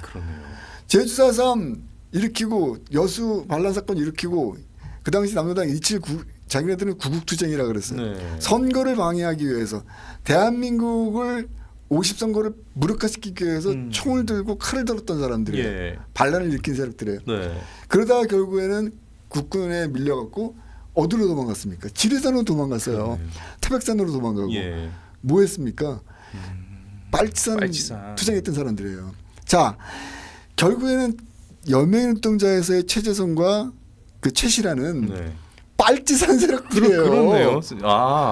그러네요. 제주 4.3 일으키고 여수 반란 사건 일으키고 그 당시 남로당 279 자기네들은 구국투쟁이라 그랬어요. 네. 선거를 방해하기 위해서 대한민국을 50선거를 무력화시키기 위해서 총을 들고 칼을 들었던 사람들이에요. 예. 반란을 일으킨 세력들이에요. 네. 그러다가 결국에는 국군에 밀려갖고 어디로 도망갔습니까? 지리산으로 도망갔어요. 태백산으로 도망가고 예. 뭐 했습니까? 빨치산 빨치산. 투쟁했던 사람들이에요. 자, 결국에는 여명의 눈동자에서의 최재성과 그 최시라는 네. 빨치산 세력들이에요. 그렇네요.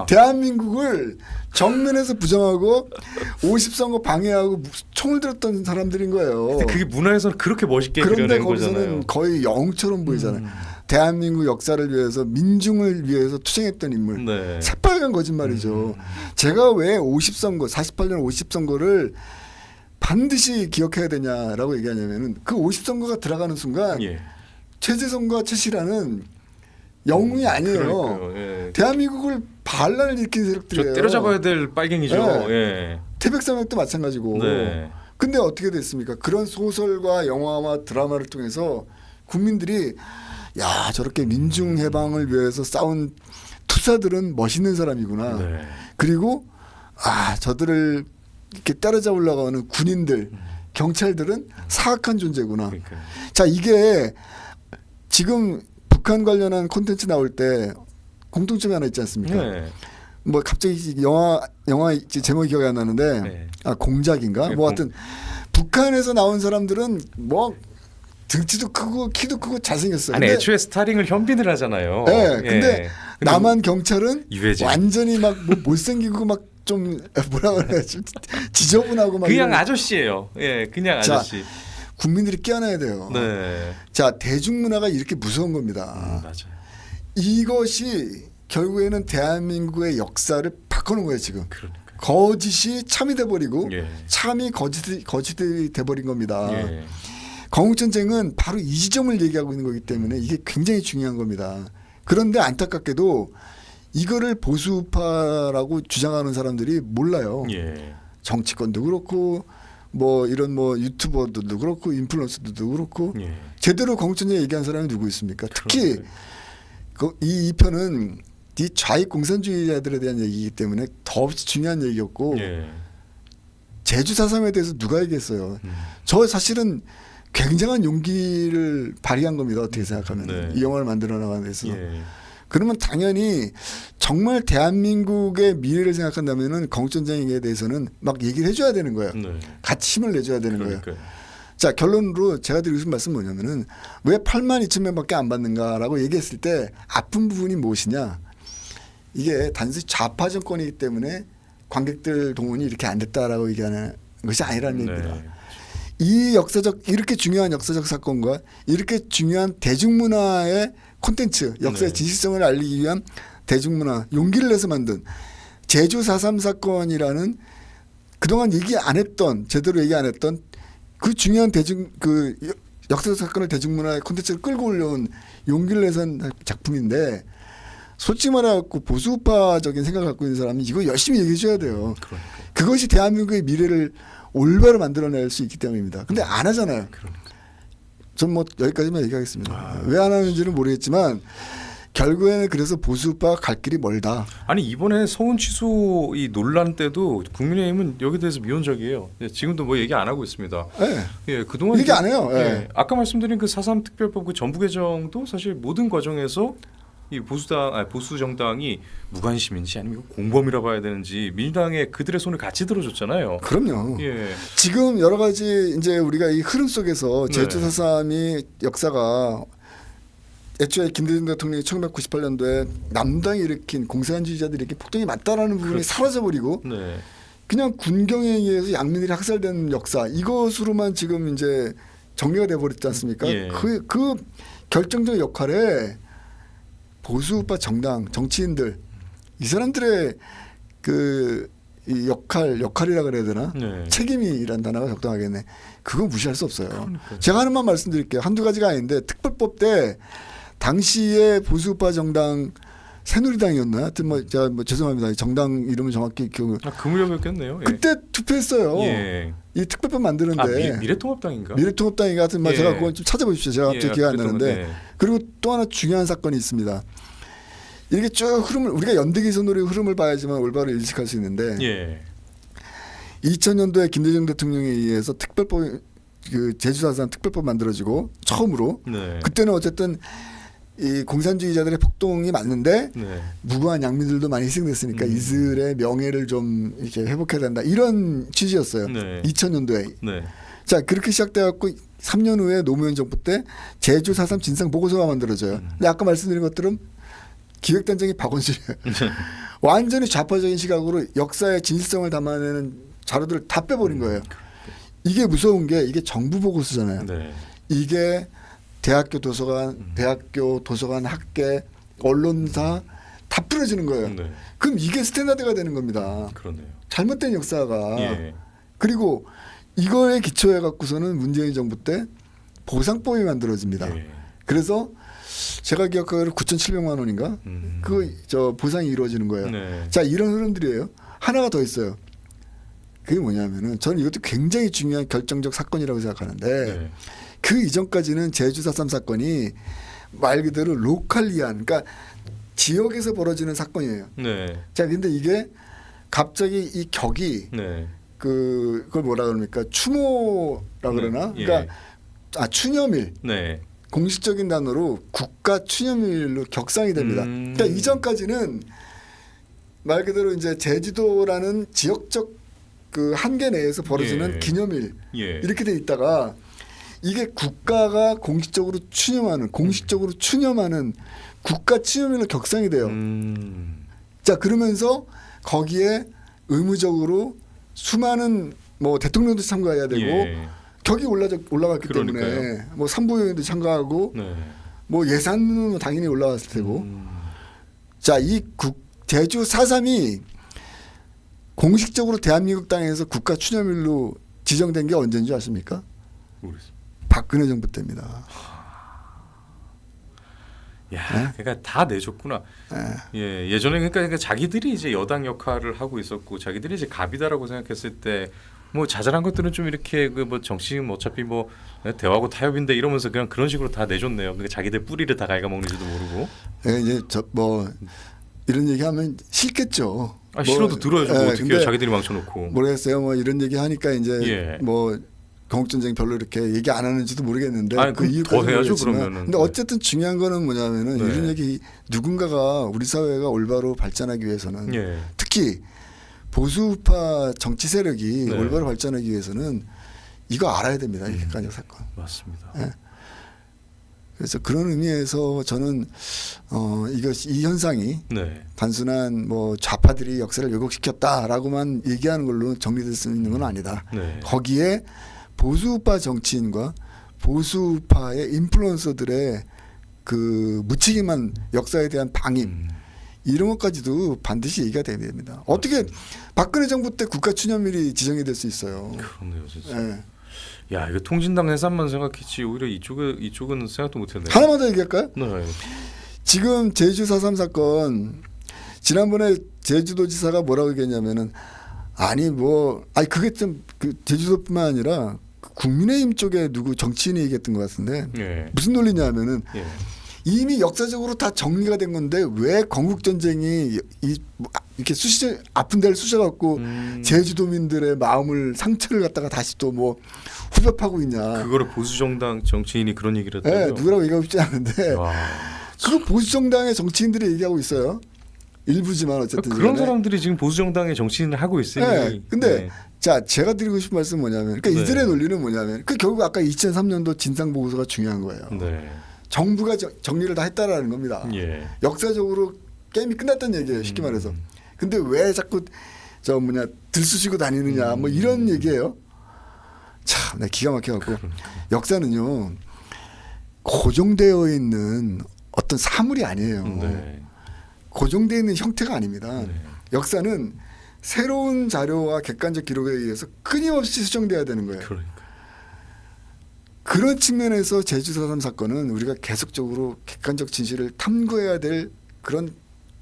대한민국을 정면에서 부정하고 50선거 방해하고 총을 들었던 사람들인 거예요. 근데 그게 문화에서는 그렇게 멋있게 그런데 그려낸 거기서는 거잖아요. 거의 영웅처럼 보이잖아요. 대한민국 역사를 위해서 민중을 위해서 투쟁했던 인물. 네. 새빨간 거짓말이죠. 제가 왜 50선거 48년 50선거를 반드시 기억해야 되냐라고 얘기하냐면은 그 50선거가 들어가는 순간 예. 최재성과 최시라는 영웅이 아니에요. 그러니까요. 예. 대한민국을 반란을 일으킨 저 세력들이에요. 때려잡아야 될 빨갱이죠. 네. 예. 태백산맥도 마찬가지고 네. 근데 어떻게 됐습니까? 그런 소설과 영화와 드라마를 통해서 국민들이 야 저렇게 민중 해방을 위해서 싸운 투사들은 멋있는 사람이구나. 네. 그리고 아 저들을 이렇게 따라잡으려고 하는 군인들, 경찰들은 사악한 존재구나. 그러니까요. 자 이게 지금 북한 관련한 콘텐츠 나올 때 공통점이 하나 있지 않습니까? 네. 뭐 갑자기 영화 제목이 기억이 안 나는데 네. 아 공작인가? 네, 뭐 하여튼 북한에서 나온 사람들은 뭐 등치도 크고 키도 크고 잘생겼어요. 아니 근데 애초에 스타링을 현빈을 하잖아요. 네, 예. 근데 남한 경찰은 유해진. 완전히 막 뭐 못생기고 막 좀 뭐라 그래야지 지저분하고 막 그냥 이런- 아저씨예요. 예, 그냥 자, 아저씨. 국민들이 깨어나야 돼요. 네. 자 대중문화가 이렇게 무서운 겁니다. 맞아요. 이것이 결국에는 대한민국의 역사를 바꾸는 거예요 지금. 그러니까. 거짓이 참이 돼버리고 예. 참이 거짓이 돼버린 겁니다. 예. 건국전쟁은 바로 이 지점을 얘기하고 있는 거기 때문에 이게 굉장히 중요한 겁니다. 그런데 안타깝게도 이거를 보수파라고 주장하는 사람들이 몰라요. 예. 정치권도 그렇고 뭐 이런 뭐 유튜버들도 그렇고 인플루언서들도 그렇고 예. 제대로 건국전쟁 얘기한 사람이 누구 있습니까? 특히 그러니까요. 이 편은 이 좌익 공산주의자들에 대한 얘기이기 때문에 더없이 중요한 얘기였고 예. 제주 4.3에 대해서 누가 얘기했어요. 저 사실은 굉장한 용기를 발휘한 겁니다. 어떻게 생각하면 네. 이 영화를 만들어 나가는 데서. 예. 그러면 당연히 정말 대한민국의 미래를 생각한다면은 건국전쟁에 대해서는 막 얘기를 해줘야 되는 거예요. 네. 같이 힘을 내줘야 되는 거예요. 그러니까요. 자 결론으로 제가 드리고 싶은 말씀은 뭐냐면은 왜 82,000명밖에 안 받는가라고 얘기했을 때 아픈 부분이 무엇이냐. 이게 단순히 좌파 정권이기 때문에 관객들 동원이 이렇게 안 됐다라고 얘기하는 것이 아니라는 얘기입니다. 네. 이 이렇게 중요한 역사적 사건과 이렇게 중요한 대중문화의 콘텐츠, 역사의 네. 진실성을 알리기 위한 대중문화 용기를 내서 만든 제주 4.3 사건이라는 그동안 얘기 안 했던 제대로 얘기 안 했던 그 중요한 역사적 사건을 대중문화의 콘텐츠를 끌고 올려온 용기를 내서 한 작품인데 솔직히 말해갖고 보수파적인 생각을 갖고 있는 사람이 이거 열심히 얘기해 줘야 돼요. 그러니까요. 그것이 대한민국의 미래를 올바로 만들어낼 수 있기 때문입니다. 근데 안 하잖아요. 그러니까. 전 뭐 여기까지만 얘기하겠습니다. 아. 왜 안 하는지는 모르겠지만 결국에는 그래서 보수파 갈 길이 멀다. 아니 이번에 서훈 취소 이 논란 때도 국민의힘은 여기 대해서 미온적이에요. 예, 지금도 뭐 얘기 안 하고 있습니다. 네. 예, 그동안 얘기 안 해요. 예, 예. 아까 말씀드린 그 4.3 특별법 그 전부 개정도 사실 모든 과정에서 이 보수 정당이 무관심인지 아니면 공범이라 봐야 되는지 민주당에 그들의 손을 같이 들어줬잖아요. 그럼요. 예. 지금 여러 가지 이제 우리가 이 흐름 속에서 네. 제주 4.3이 역사가 애초에 김대중 대통령이 1998년도에 남당이 일으킨 공산주의자들이 이렇게 폭동이 맞다라는 부분이 그렇죠. 사라져버리고 네. 그냥 군경에 의해서 양민들이 학살된 역사 이것으로만 지금 이제 정리가 돼버렸지 않습니까? 예. 그 결정적 역할에 보수파 정당 정치인들 이 사람들의 이 역할이라 그래야 되나? 네. 책임이란 단어가 적당하겠네. 그건 무시할 수 없어요. 그러니까요. 제가 하나만 말씀드릴게요. 한두 가지가 아닌데 특별법 때 당시에 보수파 정당 새누리당이었나? 하여튼 뭐 제가 뭐 죄송합니다. 정당 이름은 정확히 기억. 그 무렵이었겠네요. 예. 그때 투표했어요. 예. 이 특별법 만드는데 미래통합당인가? 미래통합당이 같은 말 예. 제가 그건 좀 찾아보십시오. 제가 갑자기 기억 안 그랬던 나는데 건데. 그리고 또 하나 중요한 사건이 있습니다. 이렇게 쭉 흐름을 우리가 연대기선으로 흐름을 봐야지만 올바로 인식할 수 있는데 예. 2000년도에 김대중 대통령에 의해서 특별법 제주 4.3 특별법 만들어지고 처음으로 네. 그때는 어쨌든 이 공산주의자들의 폭동이 맞는데 네. 무고한 양민들도 많이 희생됐으니까 이들의 명예를 좀 이렇게 회복해야 된다 이런 취지였어요. 네. 2000년도에 네. 자 그렇게 시작돼갖고 3년 후에 노무현 정부 때 제주 4.3 진상 보고서가 만들어져요. 근데 아까 말씀드린 것들은 기획단장이 박원순이에요. 완전히 좌파적인 시각으로 역사의 진실성을 담아내는 자료들을 다 빼버린 거예요. 이게 무서운 게 이게 정부 보고서잖아요. 네. 이게 대학교 도서관 학계 언론사 다 뿌려지는 거예요. 네. 그럼 이게 스탠다드가 되는 겁니다. 그러네요. 잘못된 역사가. 예. 그리고 이거에 기초해 갖고서는 문재인 정부 때 보상법이 만들어집니다. 예. 그래서 제가 기억하기로 9,700만 원인가? 그 보상이 이루어지는 거예요. 네. 자 이런 흐름들이에요. 하나가 더 있어요. 그게 뭐냐면은 저는 이것도 굉장히 중요한 결정적 사건이라고 생각하는데 네. 그 이전까지는 제주 4.3 사건이 말 그대로 로컬리안, 그러니까 지역에서 벌어지는 사건이에요. 네. 자, 근데 이게 갑자기 이 격이 네. 그걸 뭐라 그럽니까? 추모라 그러나? 예. 그러니까 추념일. 네. 공식적인 단어로 국가 추념일로 격상이 됩니다. 그러니까 이전까지는 말 그대로 이제 제주도라는 지역적 그 한계 내에서 벌어지는 예. 기념일 예. 이렇게 돼 있다가 이게 국가가 공식적으로 추념하는 국가 추념일로 격상이 돼요. 자, 그러면서 거기에 의무적으로 수많은 뭐 대통령도 참가해야 되고 예. 격이 올라갔기 그러니까요. 때문에 뭐 산부인도 참가하고 네. 뭐 예산은 당연히 올라갔을 테고. 자, 이 제주 4.3이 공식적으로 대한민국 땅에서 국가 추념일로 지정된 게 언제인 줄 아십니까? 모르겠습니다. 박근혜 정부 때입니다. 야, 그러니까 다 내줬구나. 예, 예전에 그러니까 자기들이 이제 여당 역할을 하고 있었고 자기들이 이제 갑이다라고 생각했을 때 뭐 자잘한 것들은 좀 이렇게 그 뭐 정치는 어차피 뭐 대화하고 타협인데 이러면서 그냥 그런 식으로 다 내줬네요. 그러니까 자기들 뿌리를 다 갉아먹는지도 모르고. 예, 이제 뭐 이런 얘기하면 싫겠죠. 아, 싫어도 들어야죠. 뭐 어떻게 해요? 근데 자기들이 망쳐놓고. 모르겠어요. 뭐 이런 얘기 하니까 이제 예. 뭐 건국전쟁 별로 이렇게 얘기 안 하는지도 모르겠는데 아니, 그 그럼 이유까지 더 해야죠, 모르겠지만 그러면은. 근데 네. 어쨌든 중요한 거는 뭐냐면은 네. 이런 얘기 누군가가 우리 사회가 올바로 발전하기 위해서는 예. 특히 보수파 정치 세력이 네. 올바로 발전하기 위해서는 이거 알아야 됩니다. 이 객관적 사건. 맞습니다. 예. 그래서 그런 의미에서 저는 이 현상이 네. 단순한 뭐 좌파들이 역사를 왜곡시켰다라고만 얘기하는 걸로 정리될 수 있는 건 아니다. 네. 거기에 보수파 정치인과 보수파의 인플루언서들의 그 무책임한 역사에 대한 방임 이런 것까지도 반드시 얘기가 돼야 됩니다. 어떻게 박근혜 정부 때 국가 추념일이 지정이 될 수 있어요. 그렇네요, 진짜. 예. 야, 이거 통진당 해산만 생각했지 오히려 이쪽은 생각도 못했네. 하나만 더 얘기할까요? 네. 지금 제주 4.3 사건 지난번에 제주도지사가 뭐라고 얘기했냐면은 그게 좀 그 제주도뿐만 아니라 국민의힘 쪽에 누구 정치인이 얘기했던 것 같은데 예. 무슨 논리냐면은 예. 이미 역사적으로 다 정리가 된 건데 왜 건국전쟁이 이렇게 아픈 데를 쑤셔갖고 제주도민들의 마음을 상처를 갖다가 다시 또 뭐 후벼파고 있냐. 그거를 보수 정당 정치인이 그런 얘기를 네, 했다고요? 누구라고 얘기하고 싶지 않은데 와. 그거 보수 정당의 정치인들이 얘기하고 있어요. 일부지만 어쨌든 그런 간에. 사람들이 지금 보수 정당의 정치인을 하고 있으니. 네. 근데 네. 자, 제가 드리고 싶은 말씀은 뭐냐면 그러니까 네. 이들의 논리는 뭐냐면 결국 아까 2003년도 진상 보고서가 중요한 거예요. 네. 정부가 정리를 다 했다라는 겁니다. 예. 역사적으로 게임이 끝났다는 얘기예요. 쉽게 말해서. 근데 왜 자꾸 들쑤시고 다니느냐 뭐 이런 얘기예요. 참, 내 기가 막혀갖고 역사는요 고정되어 있는 어떤 사물이 아니에요. 네. 고정되어 있는 형태가 아닙니다. 네. 역사는 새로운 자료와 객관적 기록에 의해서 끊임없이 수정돼야 되는 거예요. 그러니까. 그런 측면에서 제주 4.3 사건은 우리가 계속적으로 객관적 진실을 탐구해야 될 그런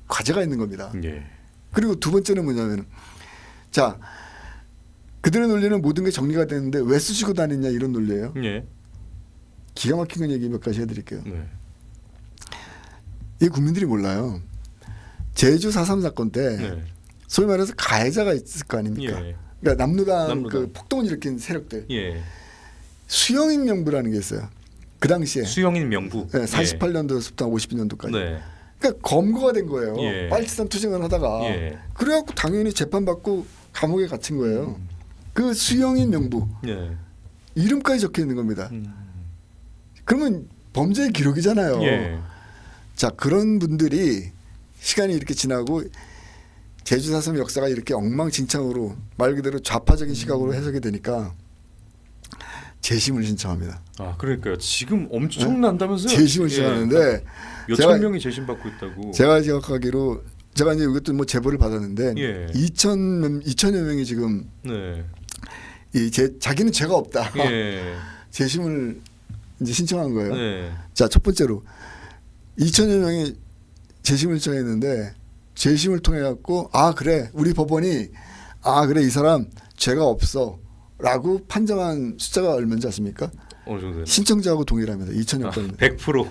과제가 있는 겁니다. 예. 그리고 두 번째는 뭐냐면 자, 그들의 논리는 모든 게 정리가 되는데 왜 쑤시고 다니냐 이런 논리예요. 예. 기가 막힌 건 얘기 몇 가지 해드릴게요. 네. 이 국민들이 몰라요. 제주 4.3 사건 때 네. 소위 말해서 가해자가 있을 거 아닙니까? 예. 그러니까 남루당 남루당. 그 폭동을 일으킨 세력들 예. 수영인 명부라는 게 있어요. 그 당시에 수영인 명부. 네, 48년도부터 52년도까지. 네. 그러니까 검거가 된 거예요. 예. 빨치산 투쟁을 하다가 예. 그래갖고 당연히 재판받고 감옥에 갇힌 거예요. 그 수영인 명부 예. 이름까지 적혀 있는 겁니다. 그러면 범죄의 기록이잖아요. 예. 자, 그런 분들이 시간이 이렇게 지나고 제주 4.3 역사가 이렇게 엉망진창으로 말 그대로 좌파적인 시각으로 해석이 되니까 재심을 신청합니다. 아, 그러니까요. 지금 엄청난다면서요? 재심을 신청하는데 몇천 명이 재심 받고 있다고. 제가 기억하기로 제가 이제 이것도 뭐 제보를 받았는데 예. 2천여 명이 지금 네. 자기는 죄가 없다. 예. 재심을 이제 신청한 거예요. 네. 자, 첫 번째로 2천여 명이 재심을 신청했는데 재심을 통해 갖고 그래 우리 법원이 그래 이 사람 죄가 없어라고 판정한 숫자가 얼마인지 아십니까? 어느 정도 신청자하고 동일합니다. 2천여 건인데. 100%.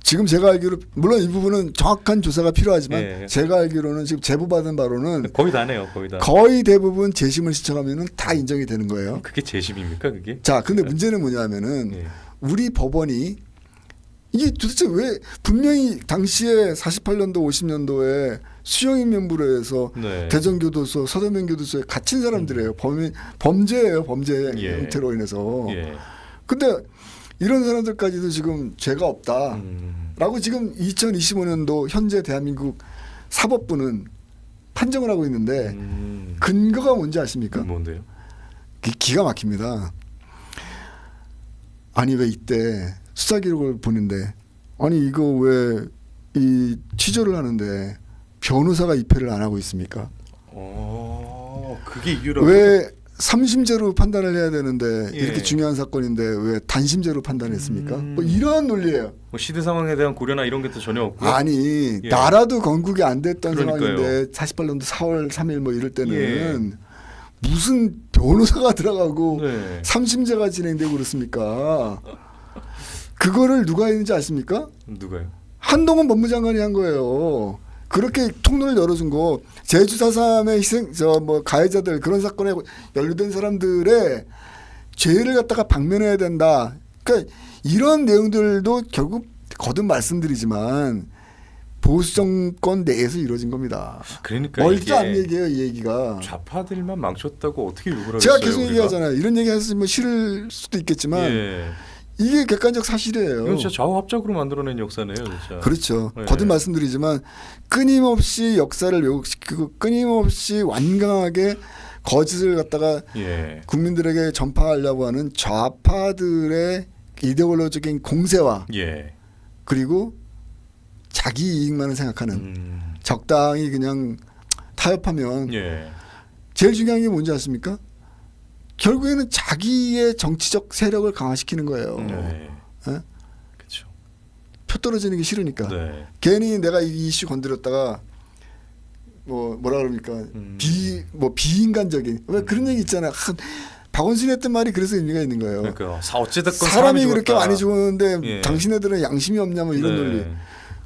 지금 제가 알기로 물론 이 부분은 정확한 조사가 필요하지만 예. 제가 알기로는 지금 제보받은 바로는 거의 다네요. 거의 다. 거의 대부분 재심을 신청하면은 다 인정이 되는 거예요. 그게 재심입니까 그게? 자, 근데 문제는 뭐냐면은 예. 우리 법원이 이게 도대체 왜 분명히 당시에 48년도 50년도에 수용인 명부로 해서 네. 대전교도소 서대문교도소에 갇힌 사람들이에요. 범죄예요. 범죄 예. 형태로 인해서. 예. 근데 이런 사람들까지도 지금 죄가 없다. 라고 지금 2025년도 현재 대한민국 사법부는 판정을 하고 있는데 근거가 뭔지 아십니까? 뭔데요? 기가 막힙니다. 아니 왜 이때 수사 기록을 보는데 아니 이거 왜 이 취조를 하는데 변호사가 입회를 안 하고 있습니까? 그게 이유라고. 왜 3심제로 판단을 해야 되는데 예. 이렇게 중요한 사건인데 왜 단심제로 판단했습니까? 뭐 이러한 논리예요. 뭐 시대 상황에 대한 고려나 이런 게 또 전혀 없고. 아니 예. 나라도 건국이 안 됐던 그러니까요. 상황인데 48년도 4월 3일 뭐 이럴 때는 예. 무슨 변호사가 들어가고 네. 3심제가 진행되고 그렇습니까? 그거를 누가 했는지 아십니까? 누가요? 한동훈 법무장관이 한 거예요. 그렇게 통로를 열어준 거 제주 4.3의 희생 뭐 가해자들 그런 사건에 연루된 사람들의 죄를 갖다가 박면해야 된다. 그러니까 이런 내용들도 결국 거듭 말씀드리지만 보수 정권 내에서 이루어진 겁니다. 그러니까 멀지도 이게 않은 얘기예요, 이 얘기가. 좌파들만 망쳤다고 어떻게 욕을 하겠어요? 제가 계속 우리가? 얘기하잖아요. 이런 얘기 했으면 싫을 수도 있겠지만 예. 이게 객관적 사실이에요. 이건 진짜 좌우합작으로 만들어낸 역사네요, 진짜. 그렇죠. 네. 거듭 말씀드리지만 끊임없이 역사를 왜곡시키고 끊임없이 완강하게 거짓을 갖다가 예. 국민들에게 전파하려고 하는 좌파들의 이데올로적인 공세와 예. 그리고 자기 이익만을 생각하는 적당히 그냥 타협하면 예. 제일 중요한 게 뭔지 아십니까? 결국에는 자기의 정치적 세력을 강화시키는 거예요. 네. 예? 그렇죠. 표 떨어지는 게 싫으니까. 네. 괜히 내가 이 이슈 건드렸다가 뭐라 그럽니까? 비인간적인 왜 그런 얘기 있잖아요. 박원순이 했던 말이 그래서 의미가 있는 거예요. 그러니까 어찌됐건 사람이 그렇게 죽었다. 많이 죽었는데 예. 당신네들은 양심이 없냐 뭐 이런 네. 논리.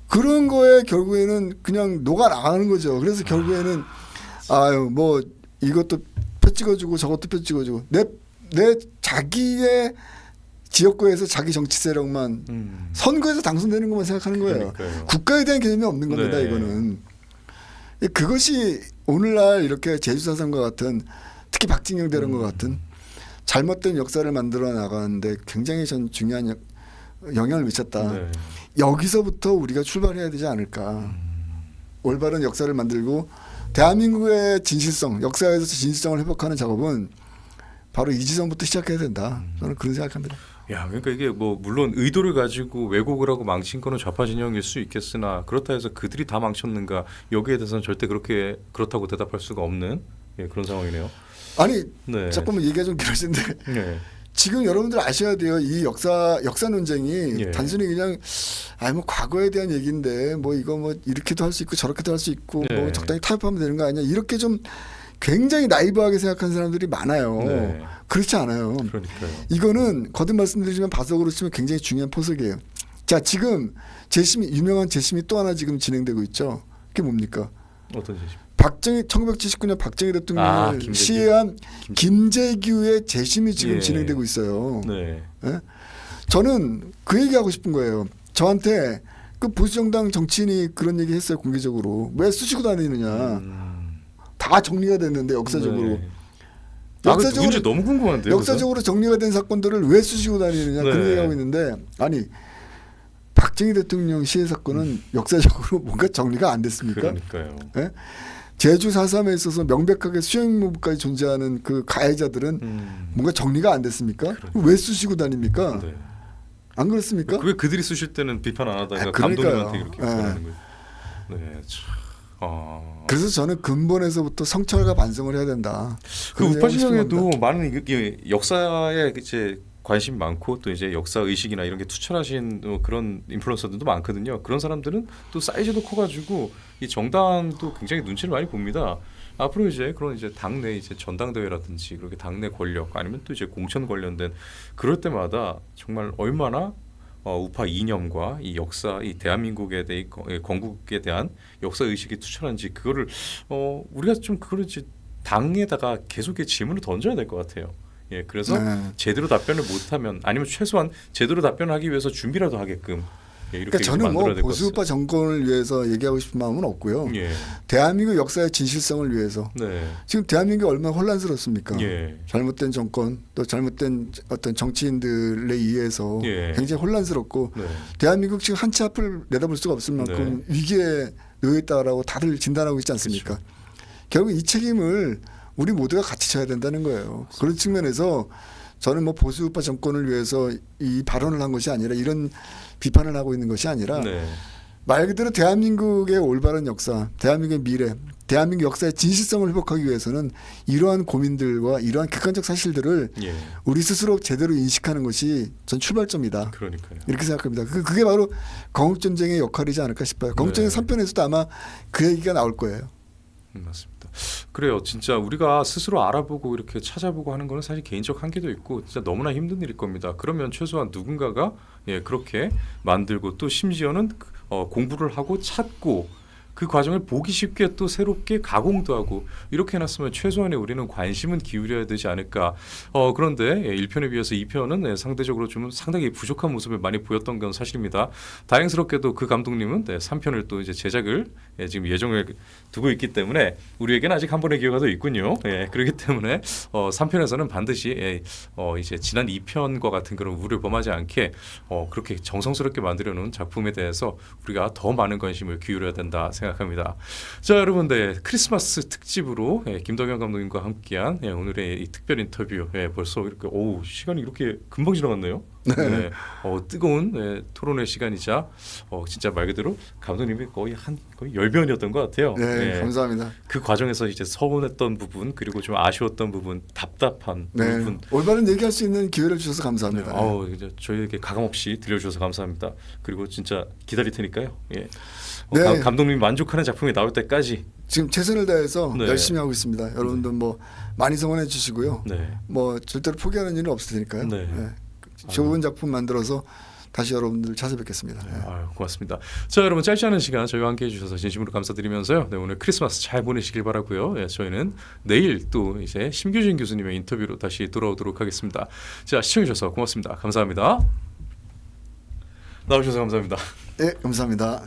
그런 거에 결국에는 그냥 녹아 나가는 거죠. 그래서 결국에는 아유 뭐 이것도 표 찍어주고 저것도 표 찍어주고 내 자기의 지역구에서 자기 정치 세력만 선거에서 당선되는 것만 생각하는 거예요. 그러니까요. 국가에 대한 개념이 없는 겁니다. 네. 이거는. 그것이 오늘날 이렇게 제주사상과 같은 특히 박진영 대령과 같은 잘못된 역사를 만들어 나가는데 굉장히 전 중요한 영향을 미쳤다. 네. 여기서부터 우리가 출발해야 되지 않을까. 올바른 역사를 만들고 대한민국의 진실성, 역사에서 진실성을 회복하는 작업은 바로 이 지점부터 시작해야 된다. 저는 그런 생각합니다. 야, 그러니까 이게 뭐 물론 의도를 가지고 왜곡을 하고 망친 거는 좌파 진영일 수 있겠으나 그렇다 해서 그들이 다 망쳤는가 여기에 대해서는 절대 그렇다고 대답할 수가 없는 그런 상황이네요. 아니 네. 잠깐만 얘기가 좀 길어진데 네. 지금 여러분들 아셔야 돼요. 이 역사 논쟁이 예. 단순히 그냥 뭐 과거에 대한 얘기인데 뭐 이거 뭐 이렇게도 할 수 있고 저렇게도 할 수 있고 네. 뭐 적당히 타협하면 되는 거 아니야. 이렇게 좀 굉장히 나이브하게 생각하는 사람들이 많아요. 네. 그렇지 않아요. 그러니까요. 이거는 거듭 말씀드리지만 바석으로 치면 굉장히 중요한 포석이에요. 자, 지금 유명한 재심이 또 하나 지금 진행되고 있죠. 그게 뭡니까? 어떤 재심? 1979년 박정희 대통령을 김재규. 시해한 김재규의 재심이 지금 예. 진행되고 있어요. 네. 예? 저는 그 얘기하고 싶은 거예요. 저한테 그 보수정당 정치인이 그런 얘기 했어요. 공개적으로. 왜 쑤시고 다니느냐. 다 정리가 됐는데 역사적으로. 네. 누군지 너무 궁금한데요. 역사적으로 정리가 된 사건들을 왜 쑤시고 다니느냐 네. 그런 얘기하고 있는데 아니 박정희 대통령 시해 사건은 역사적으로 뭔가 정리가 안 됐습니까? 그러니까요. 예? 제주 4.3에 있어서 명백하게 수행무부까지 존재하는 그 가해자들은 뭔가 정리가 안 됐습니까? 왜 쑤시고 다닙니까? 네. 안 그렇습니까? 왜 그들이 쓰실 때는 비판 안 하다가 그러니까요. 감독님한테 이렇게 비판하는 거예요? 네, 참. 그래서 저는 근본에서부터 성찰과 반성을 해야 된다. 그 그런 우파 얘기하고 싶습니다. 진영에도 많은 역사에 이제 관심이 많고 또 이제 역사 의식이나 이런 게 투철하신 그런 인플루언서들도 많거든요. 그런 사람들은 또 사이즈도 커가지고 이 정당도 굉장히 눈치를 많이 봅니다. 앞으로 이제 그런 이제 당내 이제 전당대회라든지 그렇게 당내 권력 아니면 또 이제 공천 관련된 그럴 때마다 정말 얼마나 우파 이념과 이 역사, 이 대한민국에 대해 건국에 대한 역사 의식이 투철한지 그거를 우리가 좀 그걸 이제 당에다가 계속 질문을 던져야 될 것 같아요. 예, 그래서 제대로 답변을 못하면 아니면 최소한 제대로 답변하기 위해서 준비라도 하게끔 이렇게 그러니까 저는 뭐 만들어야 될 것 보수우파 같습니다. 정권을 위해서 얘기하고 싶은 마음은 없고요. 예, 대한민국 역사의 진실성을 위해서 네, 지금 대한민국이 얼마나 혼란스럽습니까? 예, 잘못된 정권 또 잘못된 어떤 정치인들에 의해서 예. 굉장히 혼란스럽고 네, 대한민국 지금 한 치 앞을 내다볼 수가 없을 만큼 위기에 놓여 있다라고 다들 진단하고 있지 않습니까? 그렇죠. 결국 이 책임을 우리 모두가 같이 져야 된다는 거예요. 그런 측면에서 저는 뭐 보수우파 정권을 위해서 이 발언을 한 것이 아니라 이런 비판을 하고 있는 것이 아니라 네, 말 그대로 대한민국의 올바른 역사, 대한민국의 미래, 대한민국 역사의 진실성을 회복하기 위해서는 이러한 고민들과 이러한 객관적 사실들을 예, 우리 스스로 제대로 인식하는 것이 전 출발점이다. 그러니까요. 이렇게 생각합니다. 그게 바로 건국전쟁의 역할이지 않을까 싶어요. 건국전쟁 네. 3편에서도 아마 그 얘기가 나올 거예요. 맞습니다. 그래요. 진짜 우리가 스스로 알아보고 이렇게 찾아보고 하는 거는 사실 개인적 한계도 있고 진짜 너무나 힘든 일일 겁니다. 그러면 최소한 누군가가 그렇게 만들고 또 심지어는 공부를 하고 찾고 그 과정을 보기 쉽게 또 새롭게 가공도 하고 이렇게 해놨으면 최소한의 우리는 관심은 기울여야 되지 않을까. 그런데 1편에 비해서 2편은 상대적으로 좀 상당히 부족한 모습을 많이 보였던 건 사실입니다. 다행스럽게도 그 감독님은 3편을 또 이제 제작을 지금 예정을 두고 있기 때문에 우리에게는 아직 한 번의 기회가 더 있군요. 그렇기 때문에 3편에서는 반드시 이제 지난 2편과 같은 그런 우려를 범하지 않게 그렇게 정성스럽게 만들어놓은 작품에 대해서 우리가 더 많은 관심을 기울여야 된다 생각합니다. 자, 여러분들 크리스마스 특집으로 김덕현 감독님과 함께한 오늘의 이 특별 인터뷰 벌써 이렇게 시간이 이렇게 금방 지나갔네요. 네. 뜨거운 토론의 시간이자 진짜 말 그대로 감독님이 거의 10변이었던 것 같아요. 네, 감사합니다. 그 과정에서 이제 서운했던 부분 그리고 좀 아쉬웠던 부분, 답답한 부분. 올바른 얘기할 수 있는 기회를 주셔서 감사합니다. 이제 저희에게 가감없이 들려주셔서 감사합니다. 그리고 진짜 기다릴 테니까요. 네. 감독님이 만족하는 작품이 나올 때까지 지금 최선을 다해서 네. 열심히 하고 있습니다. 여러분들 뭐 많이 성원해 주시고요. 네. 뭐 절대로 포기하는 일은 없을 테니까요. 네. 좋은 작품 만들어서 다시 여러분들 찾아뵙겠습니다. 고맙습니다. 자, 여러분 짧지 않은 시간 저희와 함께해 주셔서 진심으로 감사드리면서요. 오늘 크리스마스 잘 보내시길 바라고요. 저희는 내일 또 이제 심규진 교수님의 인터뷰로 다시 돌아오도록 하겠습니다. 자, 시청해 주셔서 고맙습니다. 감사합니다. 나오셔서 감사합니다. 네, 감사합니다.